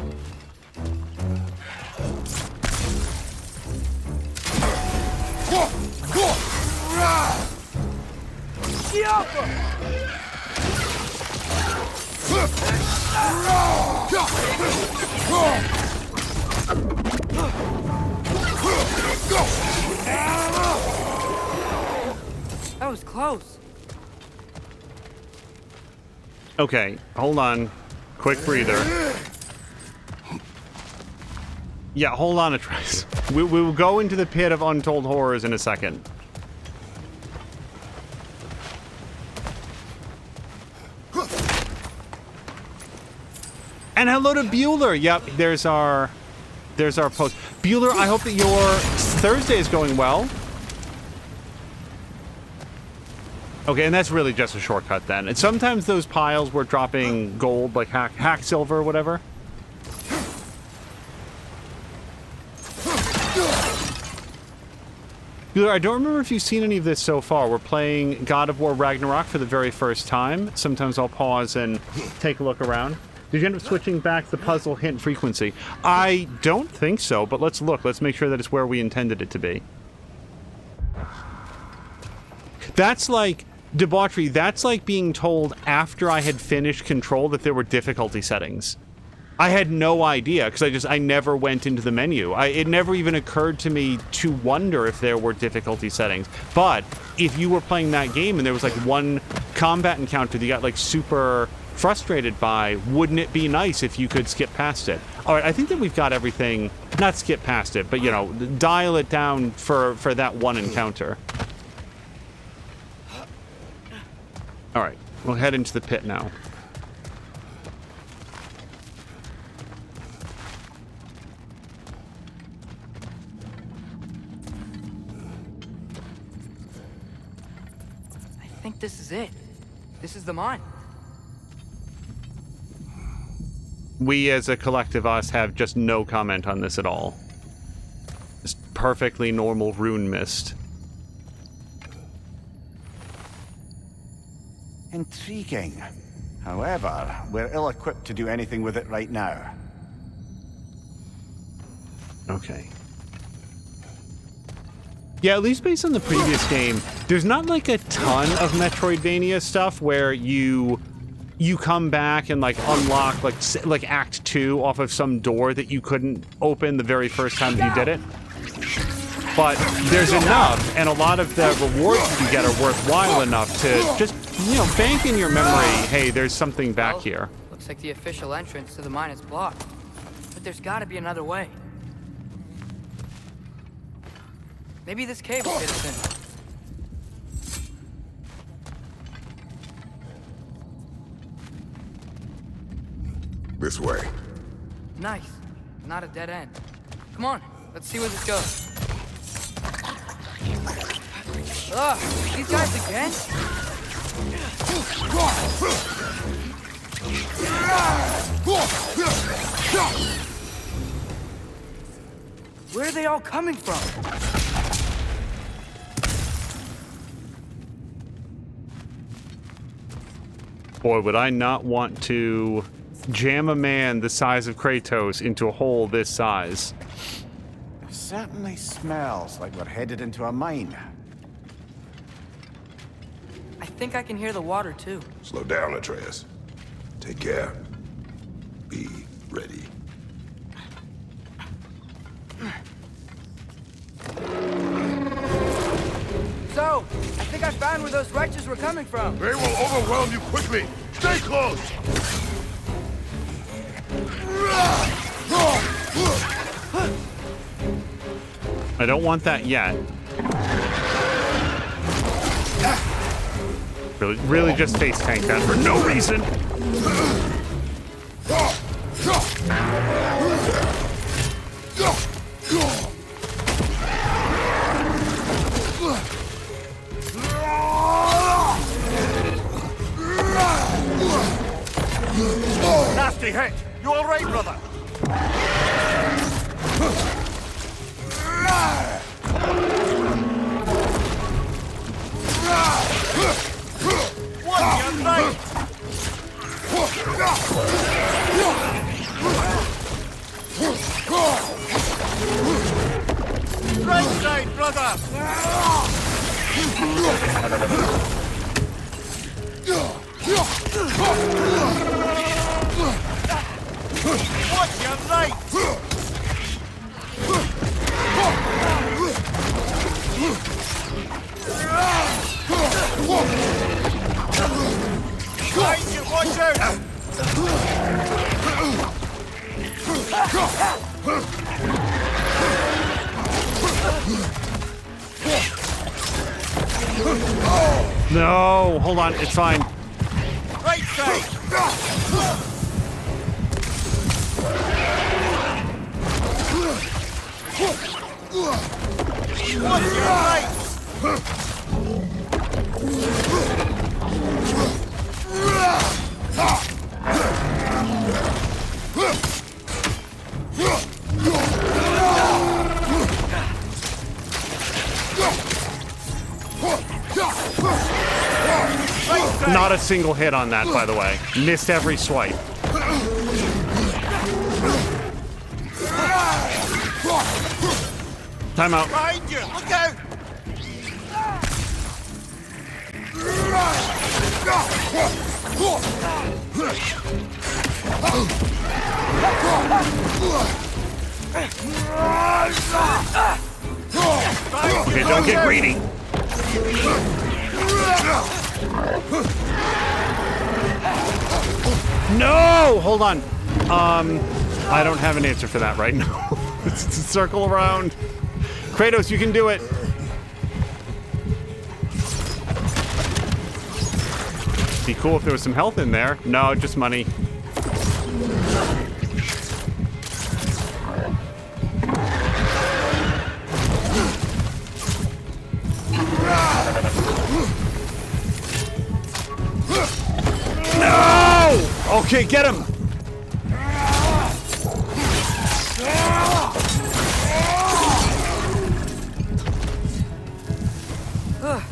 That was close. Okay, hold on. Quick breather. Yeah, hold on, Atreus. We will go into the pit of untold horrors in a second. And hello to Bueller. Yep, there's our post. Bueller, I hope that your Thursday is going well. Okay, and that's really just a shortcut then. And sometimes those piles were dropping gold, like hack silver or whatever. Bueller, I don't remember if you've seen any of this so far. We're playing God of War Ragnarok for the very first time. Sometimes I'll pause and take a look around. Did you end up switching back the puzzle hint frequency? I don't think so, but let's look. Let's make sure that it's where we intended it to be. That's like debauchery. That's like being told after I had finished Control that there were difficulty settings. I had no idea because I never went into the menu. It never even occurred to me to wonder if there were difficulty settings. But if you were playing that game and there was like one combat encounter that you got like super frustrated by, wouldn't it be nice if you could skip past it? All right, I think that we've got everything, not skip past it, but you know, dial it down for that one encounter. All right, we'll head into the pit now. I think this is it. This is the mine. We as a collective us have just no comment on this at all. Just perfectly normal rune mist. Intriguing. However, we're ill-equipped to do anything with it right now. Okay. Yeah, at least based on the previous game, there's not like a ton of Metroidvania stuff where you come back and like unlock like Act 2 off of some door that you couldn't open the very first time that you did it. But there's enough, and a lot of the rewards that you get are worthwhile enough to just, you know, bank in your memory, hey, there's something back here. Looks like the official entrance to the mine is blocked. But there's gotta be another way. Maybe this cave will get us in. This way. Nice. Not a dead end. Come on, let's see where this goes. Ugh, these guys again? Where are they all coming from? Boy, would I not want to jam a man the size of Kratos into a hole this size. It certainly smells like we're headed into a mine. I think I can hear the water too. Slow down, Atreus. Take care. Be ready. So, I think I found where those righteous were coming from. They will overwhelm you quickly. Stay close. I don't want that yet. Really just face tank that for no reason. Nasty hit! You all right, brother? Right side, brother! What's your right? Behind you, watch out! No, hold on, it's fine. Right side! What's your right? Not a single hit on that, by the way. Missed every swipe. Time out. Behind you! Look out! Okay, don't get greedy. No! Hold on. I don't have an answer for that right now. It's a circle around. Kratos, you can do it. Be cool if there was some health in there. No, just money. No! Okay, get him! Ugh,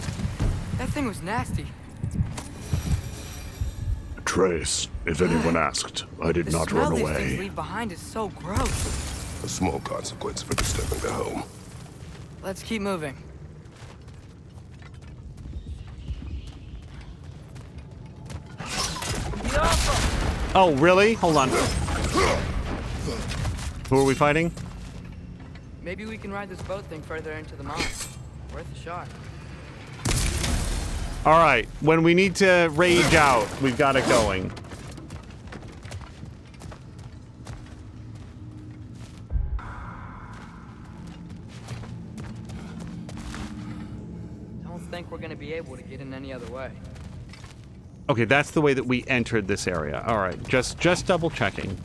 that thing was nasty. Atreus, if anyone asked, I did not run The smell these things away. leave behind is so gross. A small consequence for disturbing the home. Let's keep moving. Oh, really? Hold on. Who are we fighting? Maybe we can ride this boat thing further into the mine. Worth a shot. All right. When we need to rage out, we've got it going. Don't think we're gonna be able to get in any other way. Okay, that's the way that we entered this area. All right, just double checking.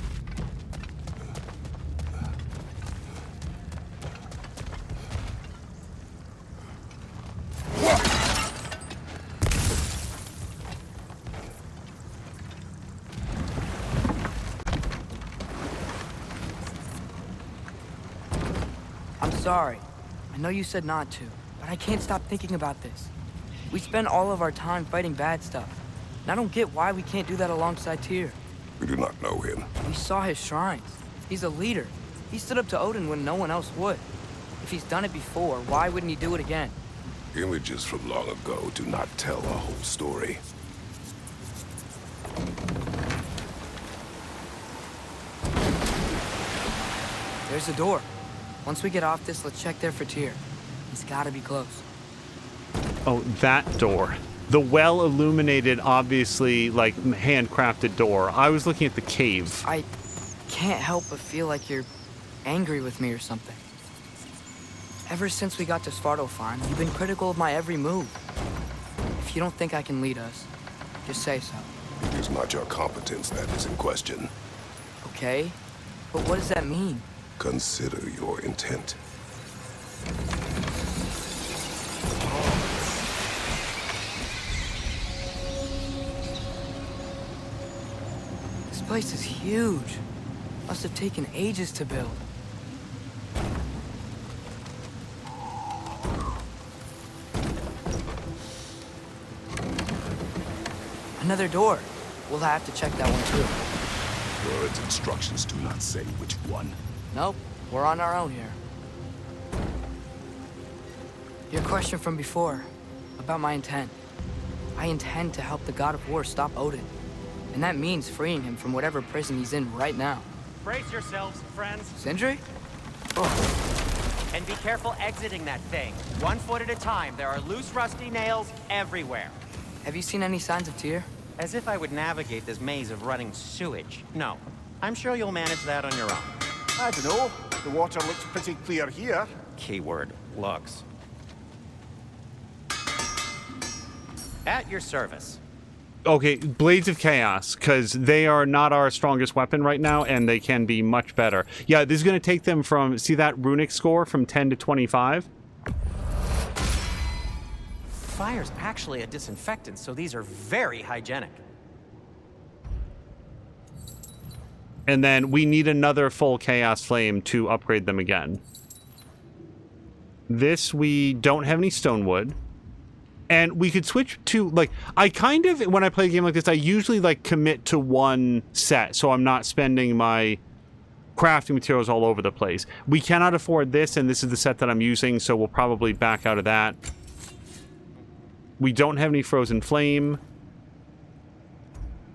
I'm sorry. I know you said not to, but I can't stop thinking about this. We spend all of our time fighting bad stuff. And I don't get why we can't do that alongside Tyr. We do not know him. We saw his shrines. He's a leader. He stood up to Odin when no one else would. If he's done it before, why wouldn't he do it again? Images from long ago do not tell a whole story. There's a door. Once we get off this, let's check there for Tyr. He's gotta be close. Oh, that door. The well-illuminated, obviously, like, handcrafted door. I was looking at the cave. I can't help but feel like you're angry with me or something. Ever since we got to Svartalfheim, you've been critical of my every move. If you don't think I can lead us, just say so. It is not your competence that is in question. Okay? But what does that mean? Consider your intent. This place is huge. Must have taken ages to build. Another door. We'll have to check that one too. Word's instructions do not say which one. Nope, we're on our own here. Your question from before, about my intent. I intend to help the god of war stop Odin. And that means freeing him from whatever prison he's in right now. Brace yourselves, friends, Sindri? and be careful exiting that thing. 1 foot at a time. There are loose, rusty nails everywhere. Have you seen any signs of Tyr? As if I would navigate this maze of running sewage. No. I'm sure you'll manage that on your own. I don't know. The water looks pretty clear here. Keyword, looks. At your service. Okay, Blades of Chaos, because they are not our strongest weapon right now, and they can be much better. Yeah, this is going to take them from, see that runic score from 10 to 25? Fire's actually a disinfectant, so these are very hygienic. And then we need another full Chaos Flame to upgrade them again. This, we don't have any Stonewood. And we could switch to, like, I kind of, when I play a game like this, I usually, like, commit to one set, so I'm not spending my crafting materials all over the place. We cannot afford this, and this is the set that I'm using, so we'll probably back out of that. We don't have any Frozen Flame.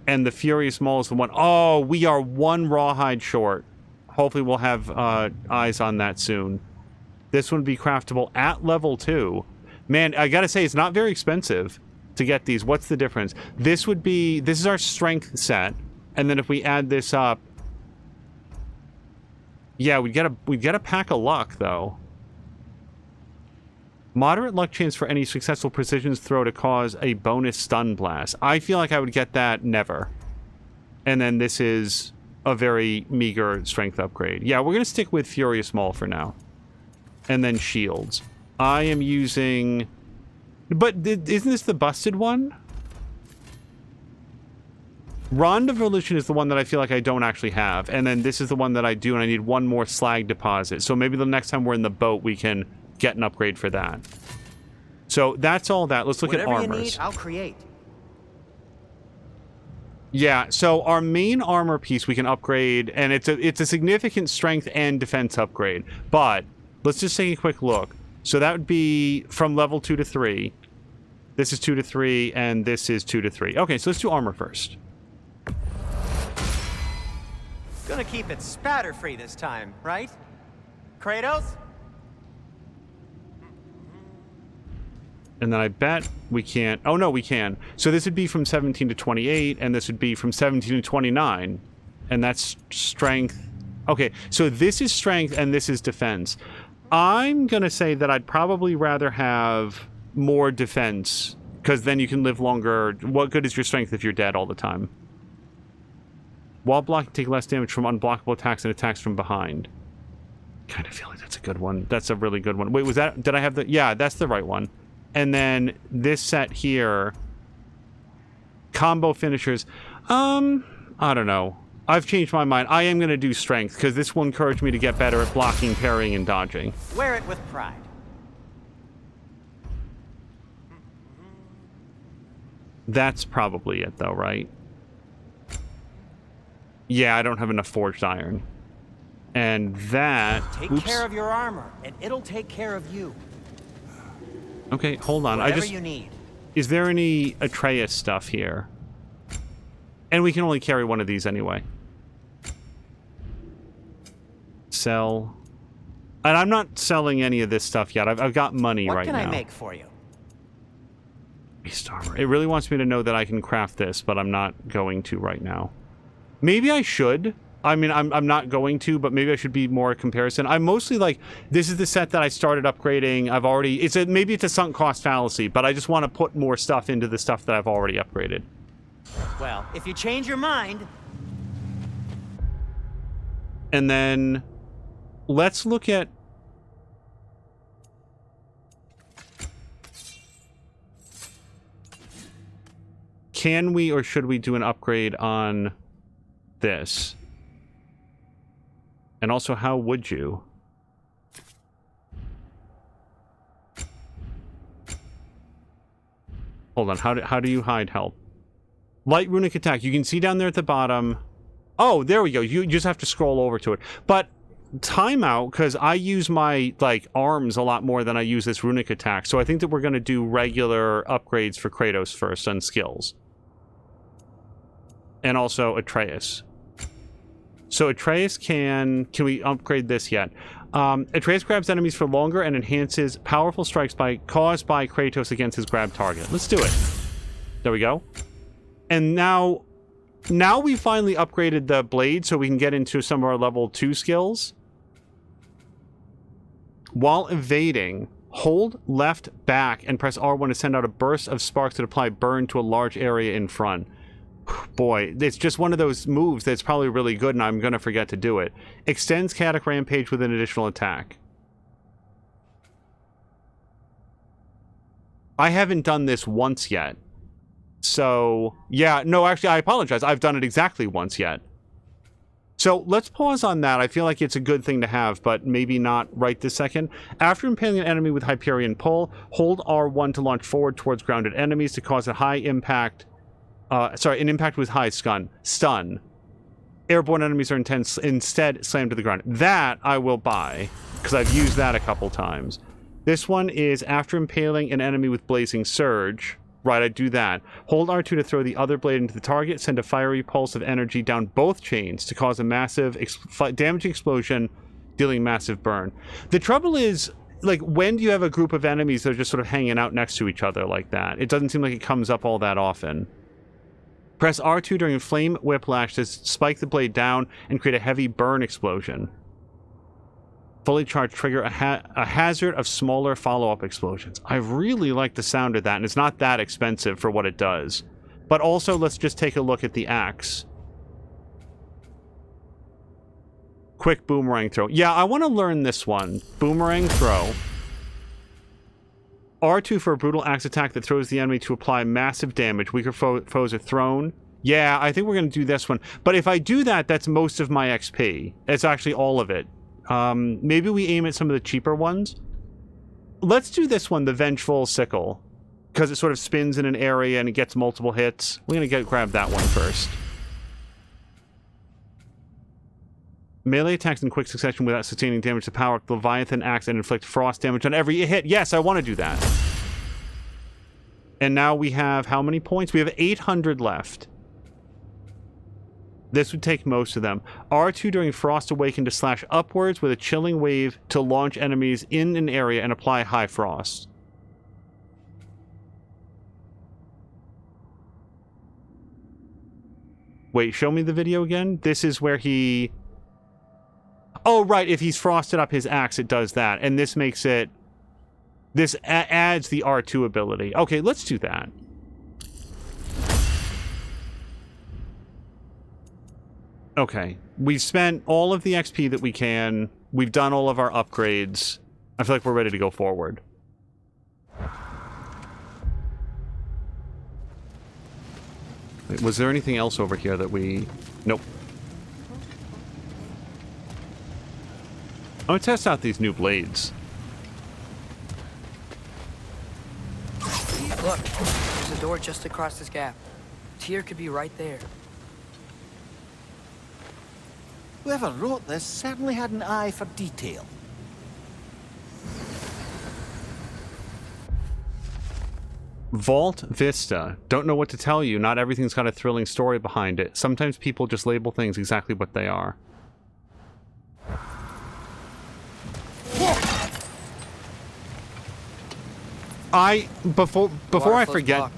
And the Furious Maul is the one. Oh, we are one rawhide short. Hopefully we'll have eyes on that soon. This one would be craftable at level 2. Man, I gotta say, it's not very expensive to get these. What's the difference? This would be... This is our strength set. And then if we add this up... Yeah, we'd get a pack of luck, though. Moderate luck chance for any successful precision throw to cause a bonus stun blast. I feel like I would get that never. And then this is a very meager strength upgrade. Yeah, we're going to stick with Furious Maul for now. And then shields. I am using... But isn't this the busted one? Rond of Volition is the one that I feel like I don't actually have. And then this is the one that I do, and I need one more slag deposit. So maybe the next time we're in the boat, we can get an upgrade for that. So that's all that. Let's look at armors. Whatever you need, I'll create. Yeah, so our main armor piece we can upgrade, and it's a significant strength and defense upgrade. But let's just take a quick look. So that would be from level 2 to 3. This is 2 to 3, and this is 2 to 3. Okay, so let's do armor first. Gonna keep it spatter-free this time, right? Kratos? And then I bet we can't... Oh, no, we can. So this would be from 17 to 28, and this would be from 17 to 29. And that's strength. Okay, so this is strength, and this is defense. I'm going to say that I'd probably rather have more defense, because then you can live longer. What good is your strength if you're dead all the time? While blocking, take less damage from unblockable attacks and attacks from behind. Kind of feel like that's a good one. That's a really good one. Wait, was that... Did I have the... Yeah, that's the right one. And then this set here, combo finishers. I don't know. I've changed my mind. I am going to do strength because this will encourage me to get better at blocking, parrying, and dodging. Wear it with pride. That's probably it, though, right? Yeah, I don't have enough forged iron. And that... Take care of your armor, and it'll take care of you. Okay, hold on. Whatever you need. Is there any Atreus stuff here? And we can only carry one of these anyway. Sell. And I'm not selling any of this stuff yet. I've got money right now. What can I make for you? Beast armor. It really wants me to know that I can craft this, but I'm not going to right now. Maybe I should. I mean, I'm not going to, but maybe I should be more comparison. I'm mostly like, this is the set that I started upgrading. I've already... maybe it's a sunk cost fallacy, but I just want to put more stuff into the stuff that I've already upgraded. Well, if you change your mind... And then... Let's look at... Can we or should we do an upgrade on this? And also, how would you? Hold on, how do you hide help? Light runic attack. You can see down there at the bottom. Oh, there we go. You just have to scroll over to it. But timeout, because I use my, like, arms a lot more than I use this runic attack. So I think that we're going to do regular upgrades for Kratos first on skills. And also Atreus. So Atreus can we upgrade this yet? Atreus grabs enemies for longer and enhances powerful strikes caused by Kratos against his grab target. Let's do it. There we go. And now we finally upgraded the blade so we can get into some of our level 2 skills. While evading, hold left back and press R1 to send out a burst of sparks that apply burn to a large area in front. Boy, it's just one of those moves that's probably really good, and I'm going to forget to do it. Extends Chaotic Rampage with an additional attack. I haven't done this once yet. So, yeah, no, actually, I apologize. I've done it exactly once yet. So, let's pause on that. I feel like it's a good thing to have, but maybe not right this second. After impaling an enemy with Hyperion Pull, hold R1 to launch forward towards grounded enemies to cause a high impact... an impact with high stun. Airborne enemies are instead slammed to the ground. That I will buy, because I've used that a couple times. This one is after impaling an enemy with Blazing Surge. Right, I do that. Hold R2 to throw the other blade into the target, send a fiery pulse of energy down both chains to cause a massive damaging explosion, dealing massive burn. The trouble is, like, when do you have a group of enemies that are just sort of hanging out next to each other like that? It doesn't seem like it comes up all that often. Press R2 during Flame Whiplash to spike the blade down and create a heavy burn explosion. Fully charged trigger a hazard of smaller follow-up explosions. I really like the sound of that, and it's not that expensive for what it does. But also, let's just take a look at the axe. Quick boomerang throw. Yeah, I want to learn this one. Boomerang throw. R2 for a brutal axe attack that throws the enemy to apply massive damage. Weaker foes are thrown. Yeah, I think we're going to do this one. But if I do that, that's most of my XP. It's actually all of it. Maybe we aim at some of the cheaper ones. Let's do this one, the Vengeful Sickle. Because it sort of spins in an area and it gets multiple hits. We're going to grab that one first. Melee attacks in quick succession without sustaining damage to power Leviathan axe and inflict frost damage on every hit. Yes, I want to do that. And now we have how many points? We have 800 left. This would take most of them. R2 during Frost Awaken to slash upwards with a chilling wave to launch enemies in an area and apply high frost. Wait, show me the video again? This is where he... Oh, right, if he's frosted up his axe, it does that. And this makes it... This adds the R2 ability. Okay, let's do that. Okay, we've spent all of the XP that we can. We've done all of our upgrades. I feel like we're ready to go forward. Wait, was there anything else over here that we... Nope. I'm gonna test out these new blades. Look, there's a door just across this gap. Tyr could be right there. Whoever wrote this certainly had an eye for detail. Vault Vista. Don't know what to tell you. Not everything's got a thrilling story behind it. Sometimes people just label things exactly what they are. Before I forget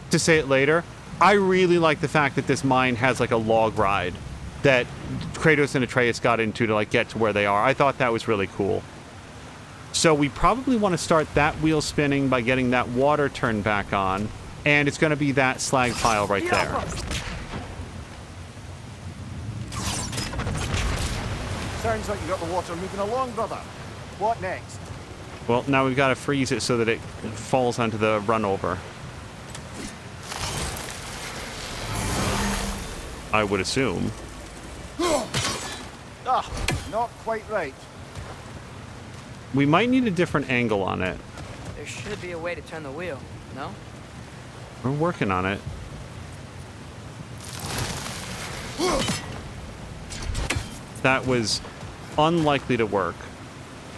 to say it later, I really like the fact that this mine has like a log ride that Kratos and Atreus got into to like get to where they are. I thought that was really cool. So we probably want to start that wheel spinning by getting that water turned back on, and it's going to be that slag pile right there. Sounds like you got the water moving along, brother. What next? Well, now we've got to freeze it so that it falls onto the run over. I would assume. Ah, not quite right. We might need a different angle on it. There should be a way to turn the wheel, no? We're working on it. That was unlikely to work.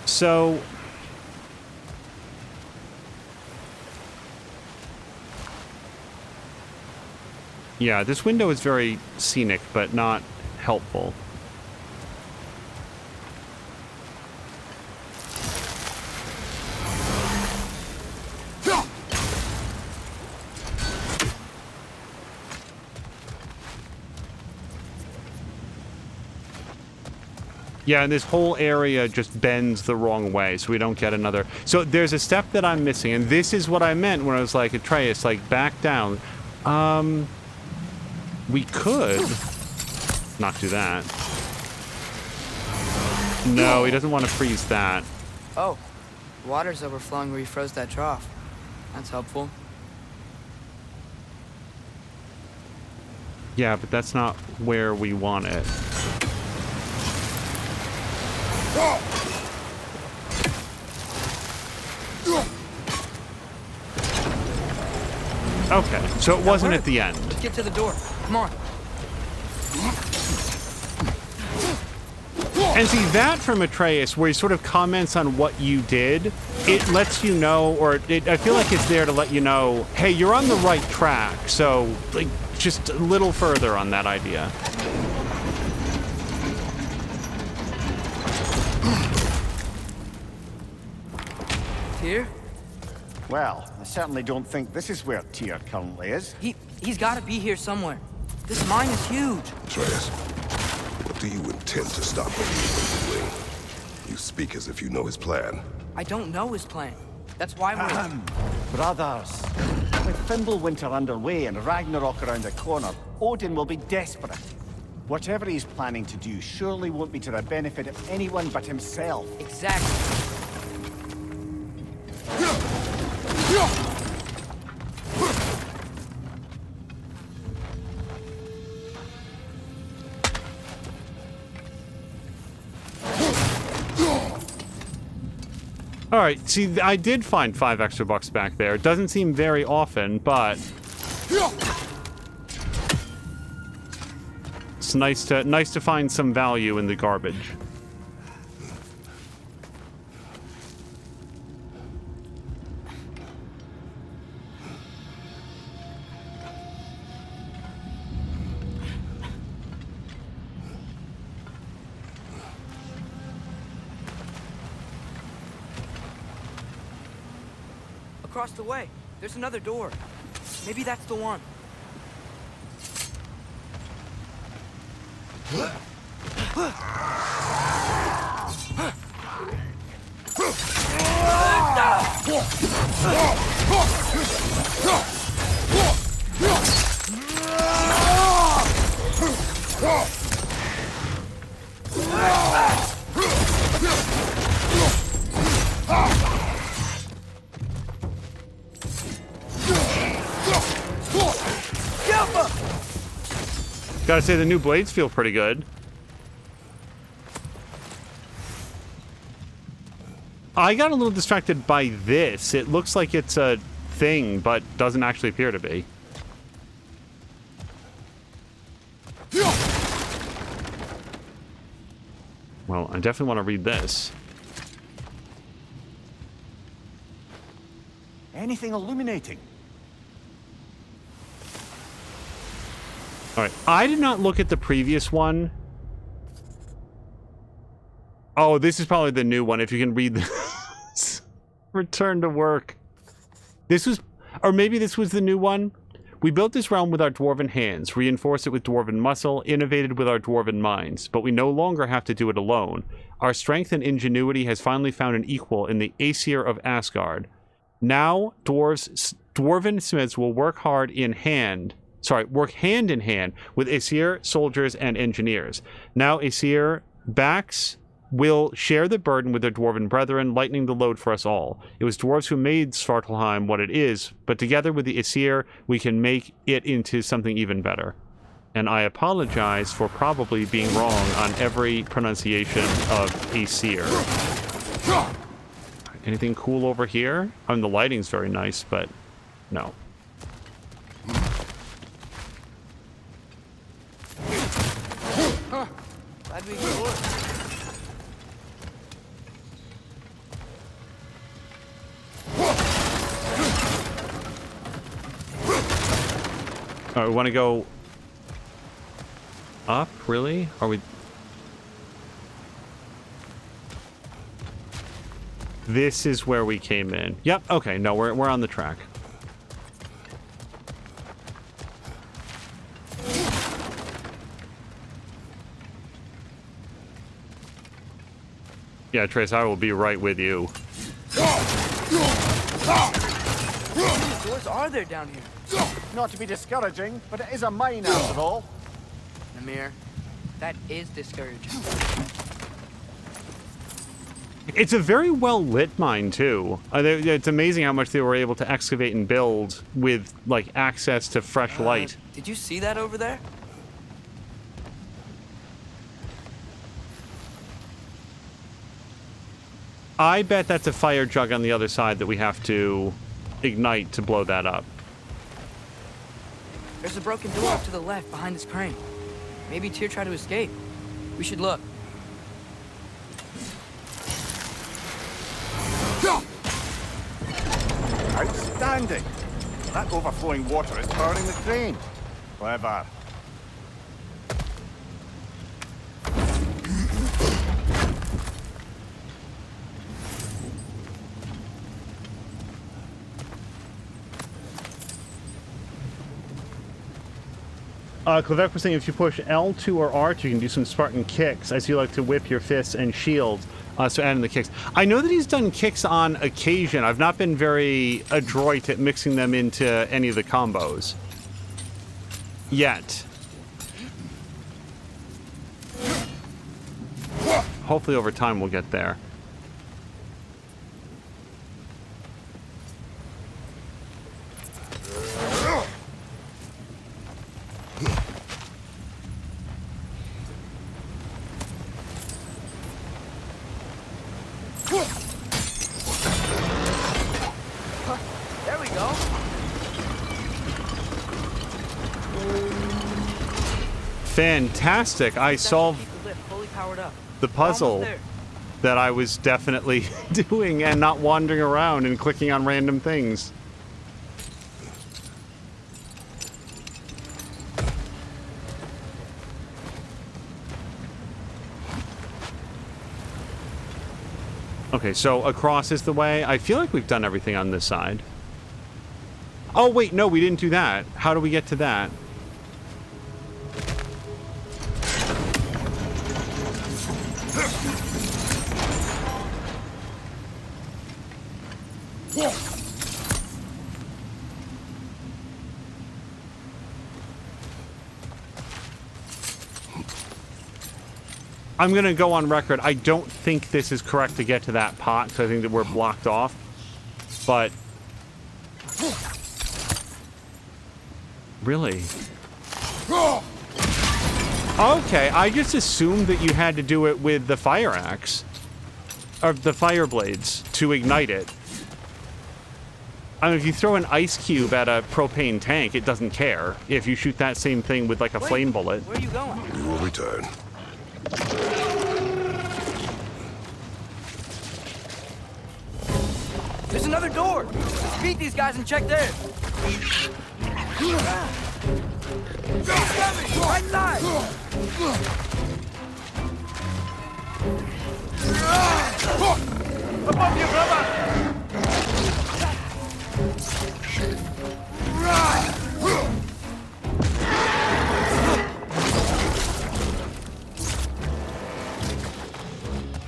So... yeah, this window is very scenic, but not helpful. Yeah, and this whole area just bends the wrong way, so we don't get another... So there's a step that I'm missing, and this is what I meant when I was like, Atreus, like, back down. We could not do that. No, he doesn't want to freeze that. Oh, water's overflowing where you froze that trough. That's helpful. Yeah, but that's not where we want it. Okay, so it wasn't at the end. Let's get to the door. Come on. And see, that from Atreus, where he sort of comments on what you did, it lets you know, or I feel like it's there to let you know, hey, you're on the right track, so, like, just a little further on that idea. Tyr? Well, I certainly don't think this is where Tyr currently is. He's got to be here somewhere. This mine is huge. Atreus, what do you intend to stop me from doing? You speak as if you know his plan. I don't know his plan. That's why we're... Brothers, with Fimbulwinter underway and Ragnarok around the corner, Odin will be desperate. Whatever he's planning to do surely won't be to the benefit of anyone but himself. Exactly. All right, see, I did find $5 extra back there. It doesn't seem very often, but it's nice to find some value in the garbage. Across the way, there's another door. Maybe that's the one. Gotta say, the new blades feel pretty good. I got a little distracted by this. It looks like it's a thing, but doesn't actually appear to be. Well, I definitely want to read this. Anything illuminating? All right, I did not look at the previous one. Oh, this is probably the new one, if you can read this. Return to work. This was, or maybe this was the new one. We built this realm with our dwarven hands, reinforced it with dwarven muscle, innovated with our dwarven minds, but we no longer have to do it alone. Our strength and ingenuity has finally found an equal in the Aesir of Asgard. Now, dwarven smiths will work hand in hand with Aesir soldiers and engineers. Now Aesir backs will share the burden with their dwarven brethren, lightening the load for us all. It was dwarves who made Svartalheim what it is, but together with the Aesir, we can make it into something even better. And I apologize for probably being wrong on every pronunciation of Aesir. Anything cool over here? The lighting's very nice, but no. Glad we explored. All right, we want to go up, really? Are we... This is where we came in. Yep, okay, no, we're on the track. Yeah, Atreus, I will be right with you. How many doors are there down here? Not to be discouraging, but it is a mine after all. Namir, that is discouraging. It's a very well-lit mine, too. It's amazing how much they were able to excavate and build with, like, access to fresh light. Did you see that over there? I bet that's a fire jug on the other side that we have to ignite to blow that up. There's a broken door up to the left behind this crane. Maybe Tyr tried to escape. We should look. Outstanding! That overflowing water is powering the crane. Clever. Clevec was saying if you push L2 or R2, you can do some Spartan kicks as you like to whip your fists and shields. So adding the kicks. I know that he's done kicks on occasion. I've not been very adroit at mixing them into any of the combos. Yet. Hopefully over time we'll get there. There we go. Fantastic. I solved Fully powered up. the puzzle that I was definitely doing and not wandering around and clicking on random things. Okay, so across is the way. I feel like we've done everything on this side. Oh, wait, no, we didn't do that. How do we get to that? I'm going to go on record. I don't think this is correct to get to that pot, because I think that we're blocked off. But... Really? Okay, I just assumed that you had to do it with the fire axe. Or the fire blades to ignite it. I mean, if you throw an ice cube at a propane tank, it doesn't care. If you shoot that same thing with, like, a flame bullet. Where are you going? We will return. There's another door. Let's beat these guys and check theirs. He's coming! Right side! Above you, brother!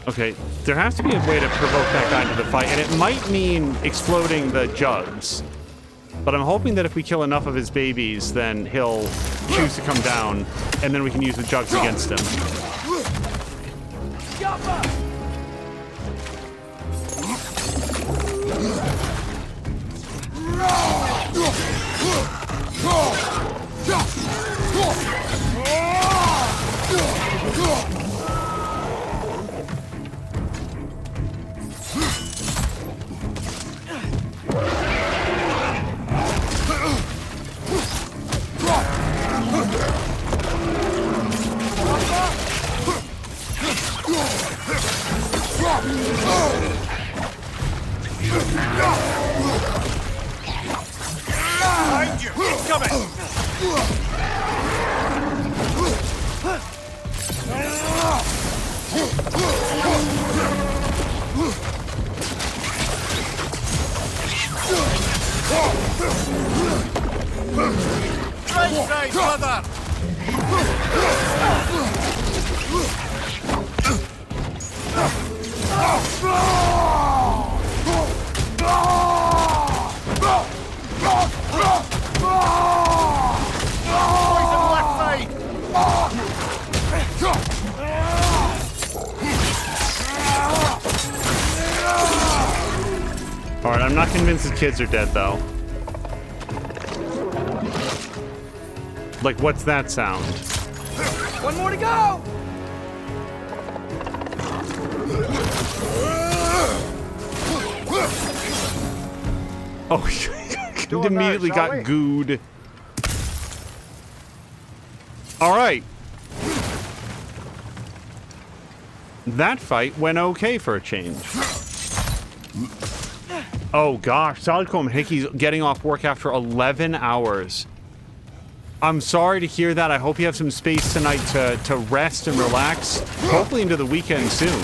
Okay, there has to be a way to provoke that guy into the fight, and it might mean exploding the jugs. But I'm hoping that if we kill enough of his babies, then he'll choose to come down, and then we can use the jugs against him. Behind you! He's coming! Right side, brother! Alright, I'm not convinced his kids are dead, though. Like, what's that sound? One more to go! Oh, he immediately got gooed. Alright. That fight went okay for a change. Oh gosh, Solidcomb Hickey's getting off work after 11 hours. I'm sorry to hear that. I hope you have some space tonight to rest and relax. Hopefully into the weekend soon.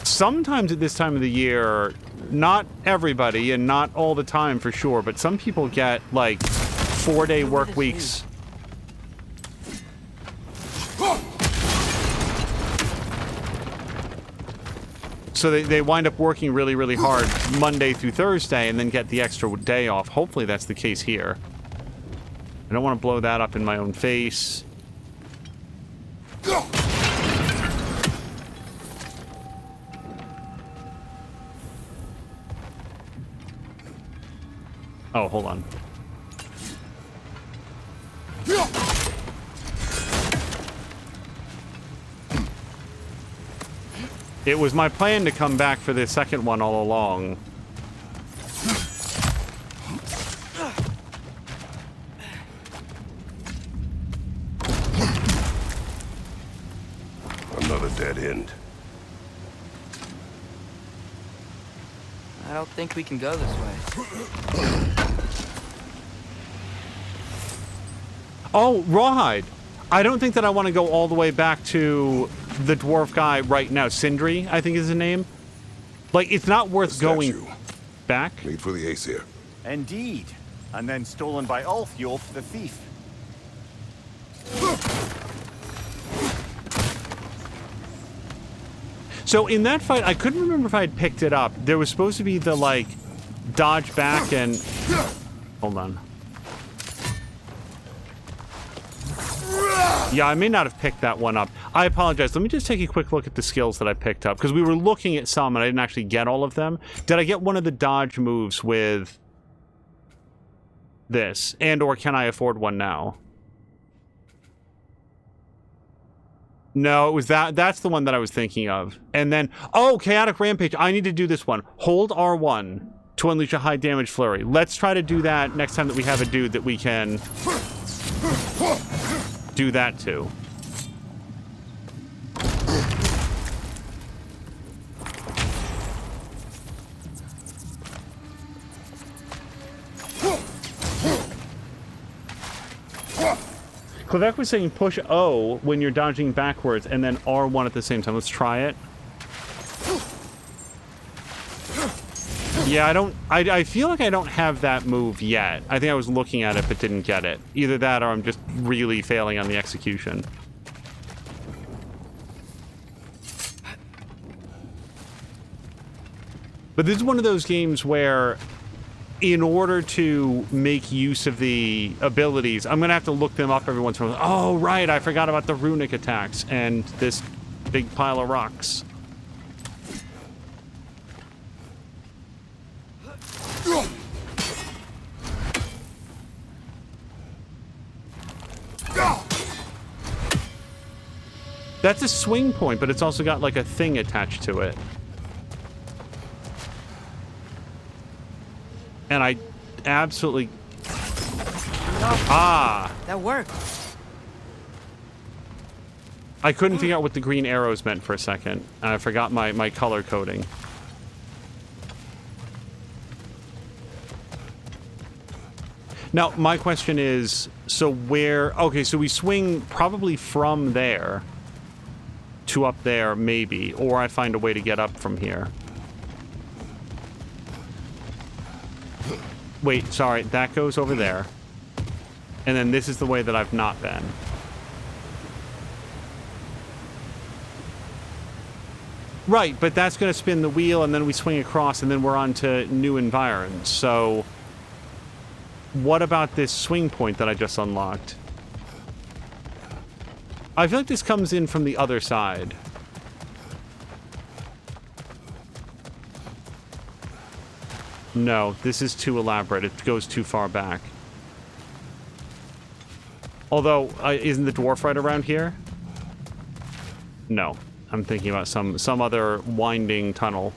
Sometimes at this time of the year, not everybody and not all the time for sure, but some people get like 4-day work weeks. So they wind up working really, really hard Monday through Thursday and then get the extra day off. Hopefully that's the case here. I don't want to blow that up in my own face. Oh, hold on. It was my plan to come back for the second one all along. Another dead end. I don't think we can go this way. Oh, Rawhide. I don't think that I want to go all the way back to the dwarf guy right now. Sindri, I think is his name. Like, it's not worth going back. Made for the Aesir. Indeed. And then stolen by Ulfjolf the thief. So in that fight, I couldn't remember if I had picked it up. There was supposed to be the, like, dodge back and... Hold on. Yeah, I may not have picked that one up. I apologize. Let me just take a quick look at the skills that I picked up, because we were looking at some and I didn't actually get all of them. Did I get one of the dodge moves with this? And or can I afford one now? No, it was that. That's the one that I was thinking of. And then, oh, Chaotic Rampage. I need to do this one. Hold R1 to unleash a high damage flurry. Let's try to do that next time that we have a dude that we can do that to. Kvek was saying push O when you're dodging backwards and then R1 at the same time. Let's try it. Yeah, I feel like I don't have that move yet. I think I was looking at it but didn't get it. Either that or I'm just really failing on the execution. But this is one of those games where in order to make use of the abilities, I'm going to have to look them up every once in a while. Oh, right, I forgot about the runic attacks and this big pile of rocks. That's a swing point, but it's also got like a thing attached to it. And I absolutely... Ah! That worked. I couldn't figure out what the green arrows meant for a second. And I forgot my color coding. Now, my question is, so where... Okay, so we swing probably from there to up there, maybe. Or I find a way to get up from here. Wait, sorry, that goes over there. And then this is the way that I've not been. Right, but that's going to spin the wheel, and then we swing across, and then we're on to new environs. So, what about this swing point that I just unlocked? I feel like this comes in from the other side. No, this is too elaborate. It goes too far back. Although, isn't the dwarf right around here? No. I'm thinking about some other winding tunnel.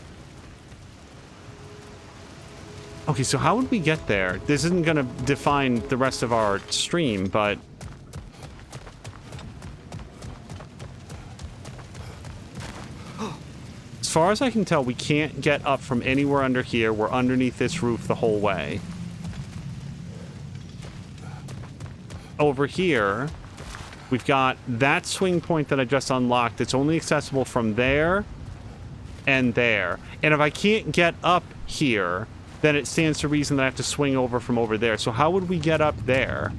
Okay, so how would we get there? This isn't going to define the rest of our stream, but... As far as I can tell, we can't get up from anywhere under here. We're underneath this roof the whole way. Over here, we've got that swing point that I just unlocked. It's only accessible from there and there. And if I can't get up here, then it stands to reason that I have to swing over from over there. So how would we get up there?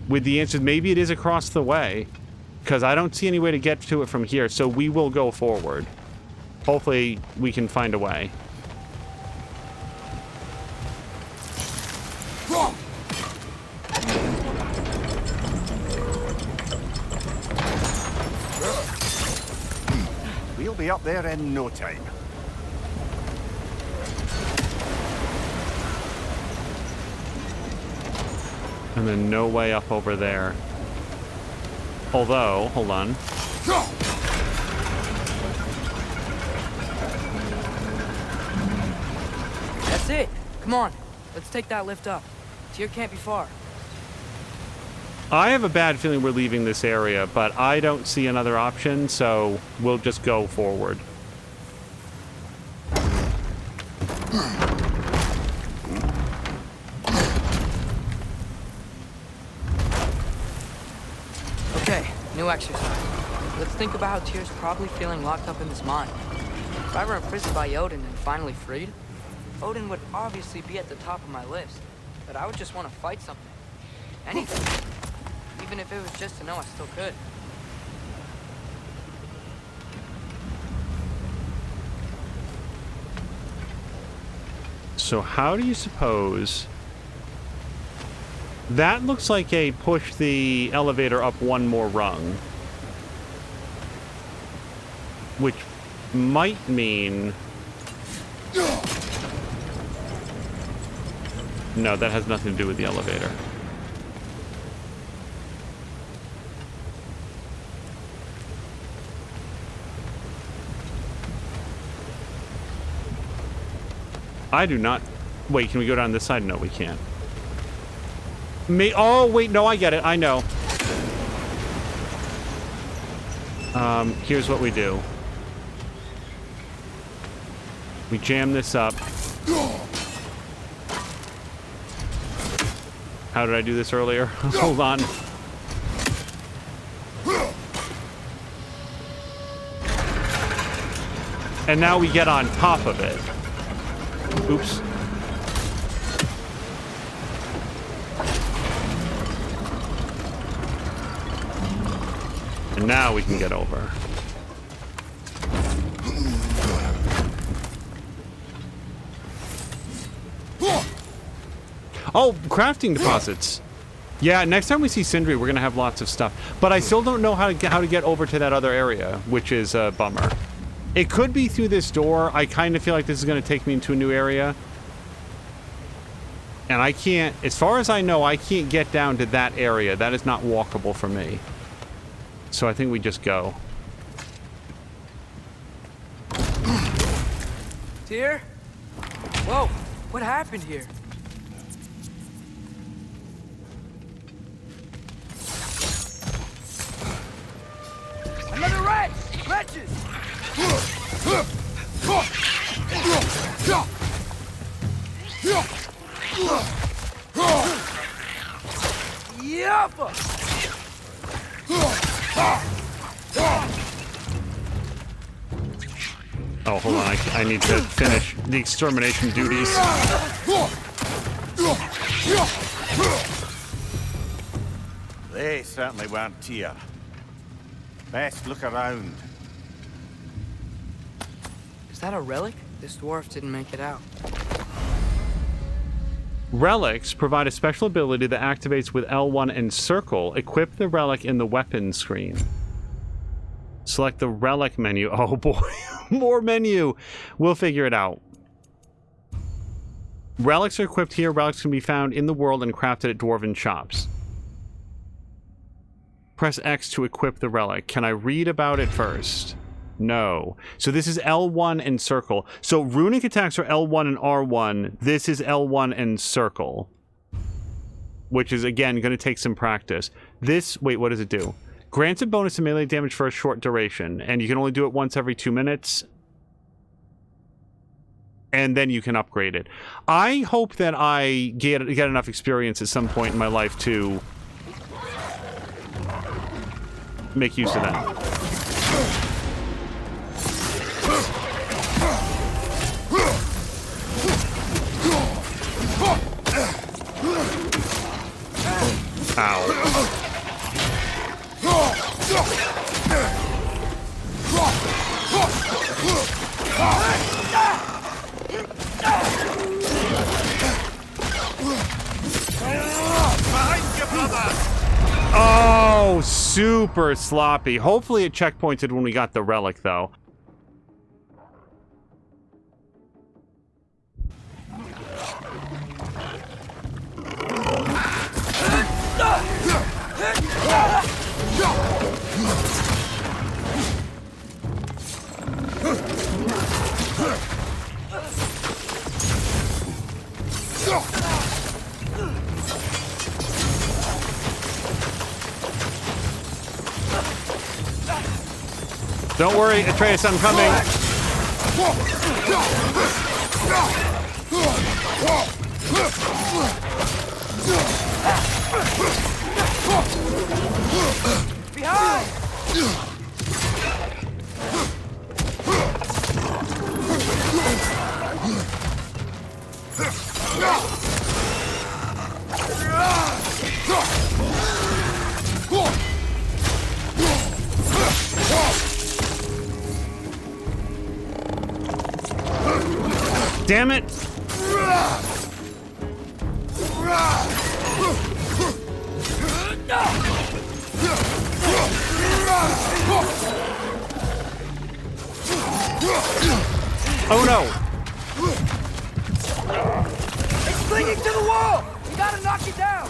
With the answer, maybe it is across the way, because I don't see any way to get to it from here. So we will go forward. Hopefully, we can find a way. We'll be up there in no time. And then no way up over there. Although, hold on. That's it. Come on. Let's take that lift up. Tyr can't be far. I have a bad feeling we're leaving this area, but I don't see another option, so we'll just go forward. Okay, new exercise. Let's think about how Tyr's probably feeling locked up in this mine. If I were imprisoned by Odin and finally freed, Odin would obviously be at the top of my list, but I would just want to fight something. Anything. Even if it was just to know I still could. So how do you suppose... That looks like a push the elevator up one more rung. Which might mean... No, that has nothing to do with the elevator. I do not... Wait, can we go down this side? No, we can't. Oh, wait, no, I get it. I know. Here's what we do. We jam this up. How did I do this earlier? Hold on. And now we get on top of it. Oops. And now we can get over. Oh, crafting deposits. Yeah, next time we see Sindri, we're gonna have lots of stuff. But I still don't know how to get over to that other area, which is a bummer. It could be through this door. I kind of feel like this is going to take me into a new area. And I can't, as far as I know, I can't get down to that area. That is not walkable for me. So I think we just go. Tyr? Whoa, what happened here? Another wretch! Wretches! Oh, hold on. I need to finish the extermination duties. They certainly weren't Tyr. Best look around. Is that a relic? This dwarf didn't make it out. Relics provide a special ability that activates with L1 and circle. Equip the relic in the weapons screen. Select the relic menu. Oh boy, more menu. We'll figure it out. Relics are equipped here. Relics can be found in the world and crafted at Dwarven shops. Press X to equip the relic. Can I read about it first? No. So this is L1 and circle. So runic attacks are L1 and R1. This is L1 and circle. Which is, again, going to take some practice. This, wait, what does it do? Grants a bonus to melee damage for a short duration. And you can only do it once every 2 minutes. And then you can upgrade it. I hope that I get enough experience at some point in my life to make use of that. Ow. Oh, super sloppy. Hopefully it checkpointed when we got the relic, though. Don't worry, Atreus, I'm coming. Behind! Damn it! Oh no! It's clinging to the wall! We gotta knock it down!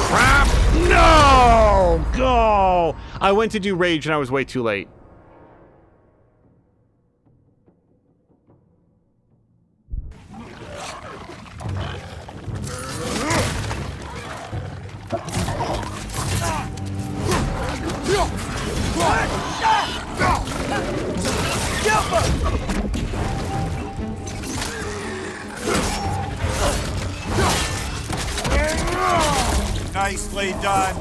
Crap! No! Go! I went to do rage and I was way too late. Nicely done.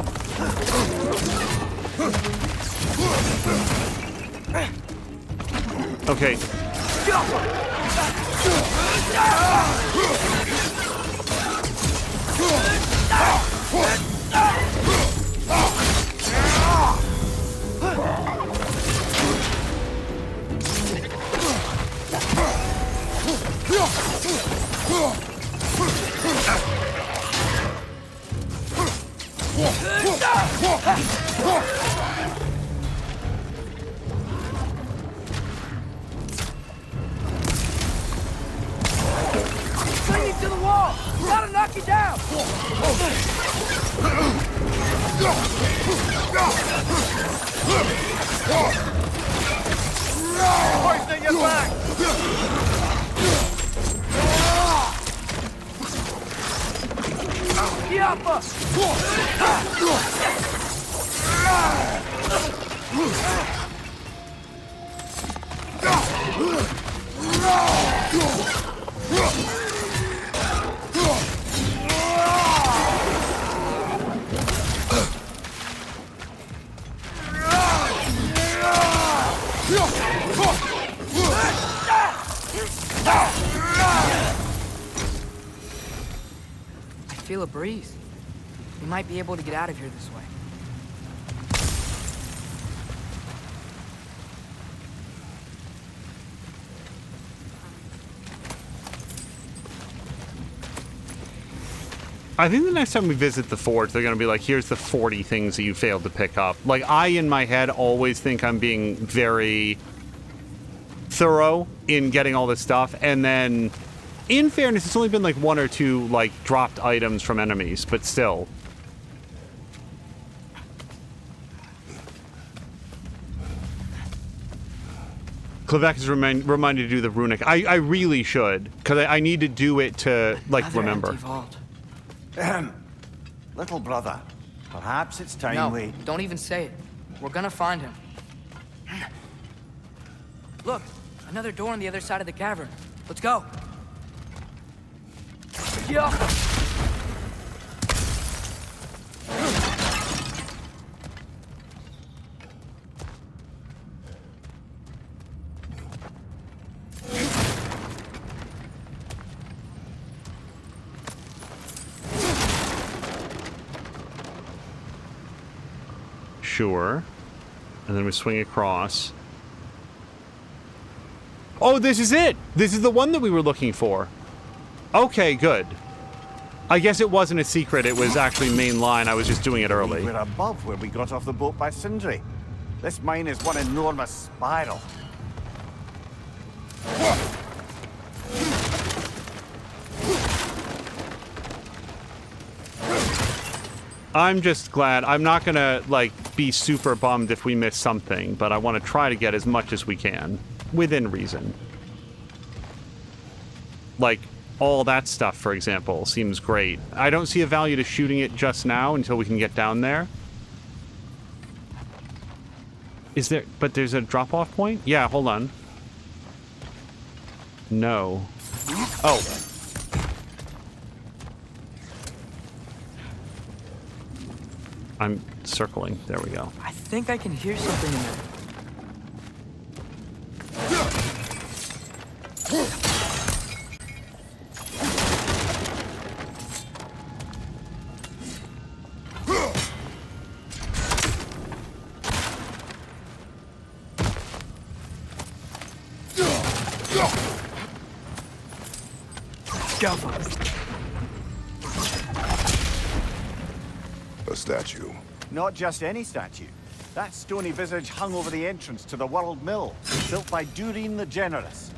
Okay. Clinging to the wall! We gotta knock it down! Hoisting it back! Yappa! I feel a breeze. We might be able to get out of here this way. I think the next time we visit the forge, they're going to be like, here's the 40 things that you failed to pick up. Like, I, in my head, always think I'm being very thorough in getting all this stuff. And then, in fairness, it's only been like 1 or 2, like, dropped items from enemies. But still. Klevek is reminded to do the runic. I really should. Because I need to do it to, like, Another remember. empty vault. Little brother, perhaps it's time No, we... don't even say it. We're gonna find him. Look, another door on the other side of the cavern. Let's go. Yeah. Sure. And then we swing across. Oh, this is it! This is the one that we were looking for. Okay, good. I guess it wasn't a secret, it was actually main line. I was just doing it early. We're above where we got off the boat by Sindri. This mine is one enormous spiral. I'm just glad. I'm not gonna, like, be super bummed if we miss something, but I want to try to get as much as we can. Within reason. Like, all that stuff, for example, seems great. I don't see a value to shooting it just now until we can get down there. Is there... But there's a drop-off point? Yeah, hold on. No. Oh. I'm circling. There we go. I think I can hear something in there. A statue. Not just any statue. That stony visage hung over the entrance to the World Mill, built by Durin the Generous.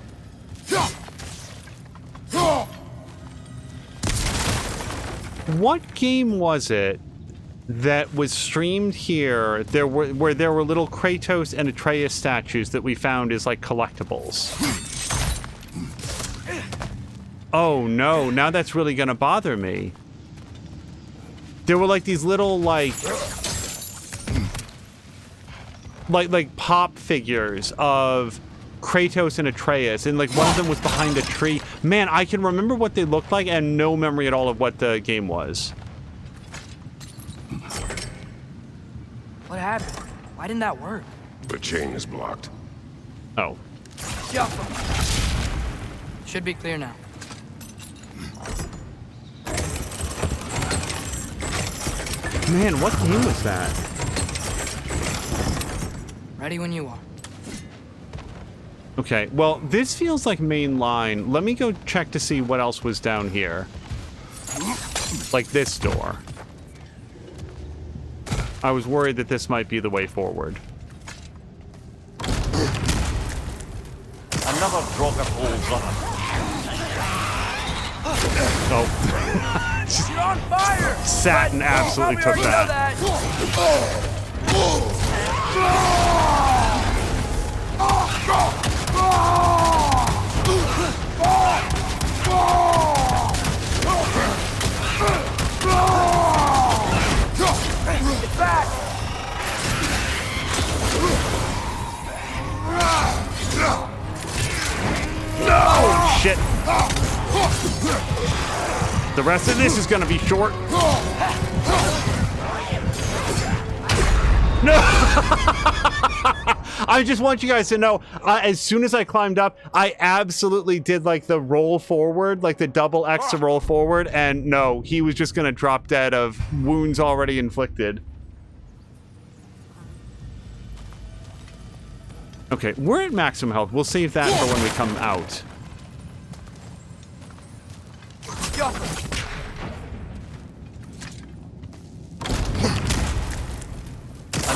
What game was it that was streamed here where there were little Kratos and Atreus statues that we found as, like, collectibles? Oh no, now that's really gonna bother me. There were, like, these little, like pop figures of Kratos and Atreus, and, like, one of them was behind a tree. Man, I can remember what they looked like and no memory at all of what the game was. What happened? Why didn't that work? The chain is blocked. Oh. Should be clear now. Man, what game was that? Ready when you are. Okay, well, this feels like main line. Let me go check to see what else was down here. Like this door. I was worried that this might be the way forward. Another Droga hole, brother. Oh. You're on fire! Sat and absolutely took that. It's back! Oh, shit. The rest of this is gonna be short. No! I just want you guys to know, as soon as I climbed up, I absolutely did, like, the roll forward, like the double X to roll forward, and no, he was just gonna drop dead of wounds already inflicted. Okay, we're at maximum health. We'll save that for when we come out.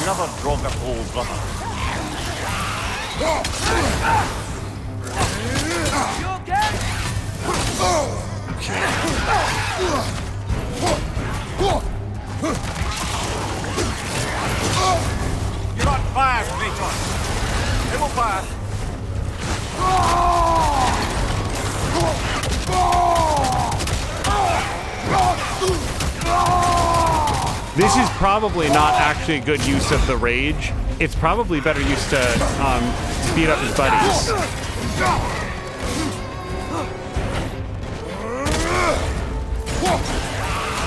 Another Droga hole, brother. You okay? You're on fire, Kratos. It will pass. This is probably not actually a good use of the rage. It's probably better use to beat up his buddies.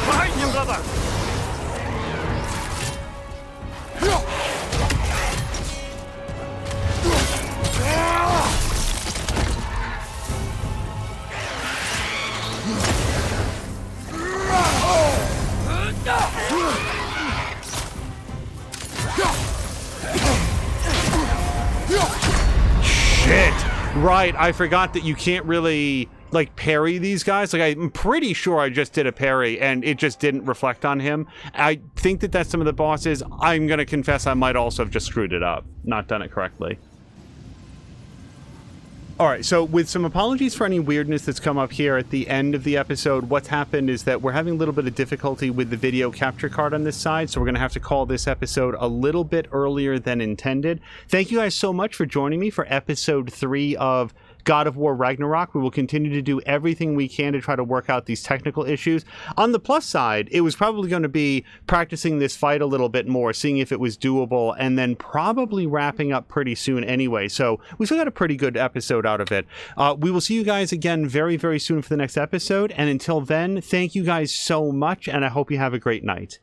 Behind you, brother. Shit! Right, I forgot that you can't really, like, parry these guys. Like, I'm pretty sure I just did a parry, and it just didn't reflect on him. I think that that's some of the bosses. I'm gonna confess I might also have just screwed it up. Not done it correctly. Alright, so with some apologies for any weirdness that's come up here at the end of the episode, what's happened is that we're having a little bit of difficulty with the video capture card on this side, so we're going to have to call this episode a little bit earlier than intended. Thank you guys so much for joining me for episode 3 of God of War Ragnarok. We will continue to do everything we can to try to work out these technical issues. On the plus side, it was probably going to be practicing this fight a little bit more, seeing if it was doable, and then probably wrapping up pretty soon anyway. So we still got a pretty good episode out of it. We will see you guys again very, very soon for the next episode. And until then, thank you guys so much, and I hope you have a great night.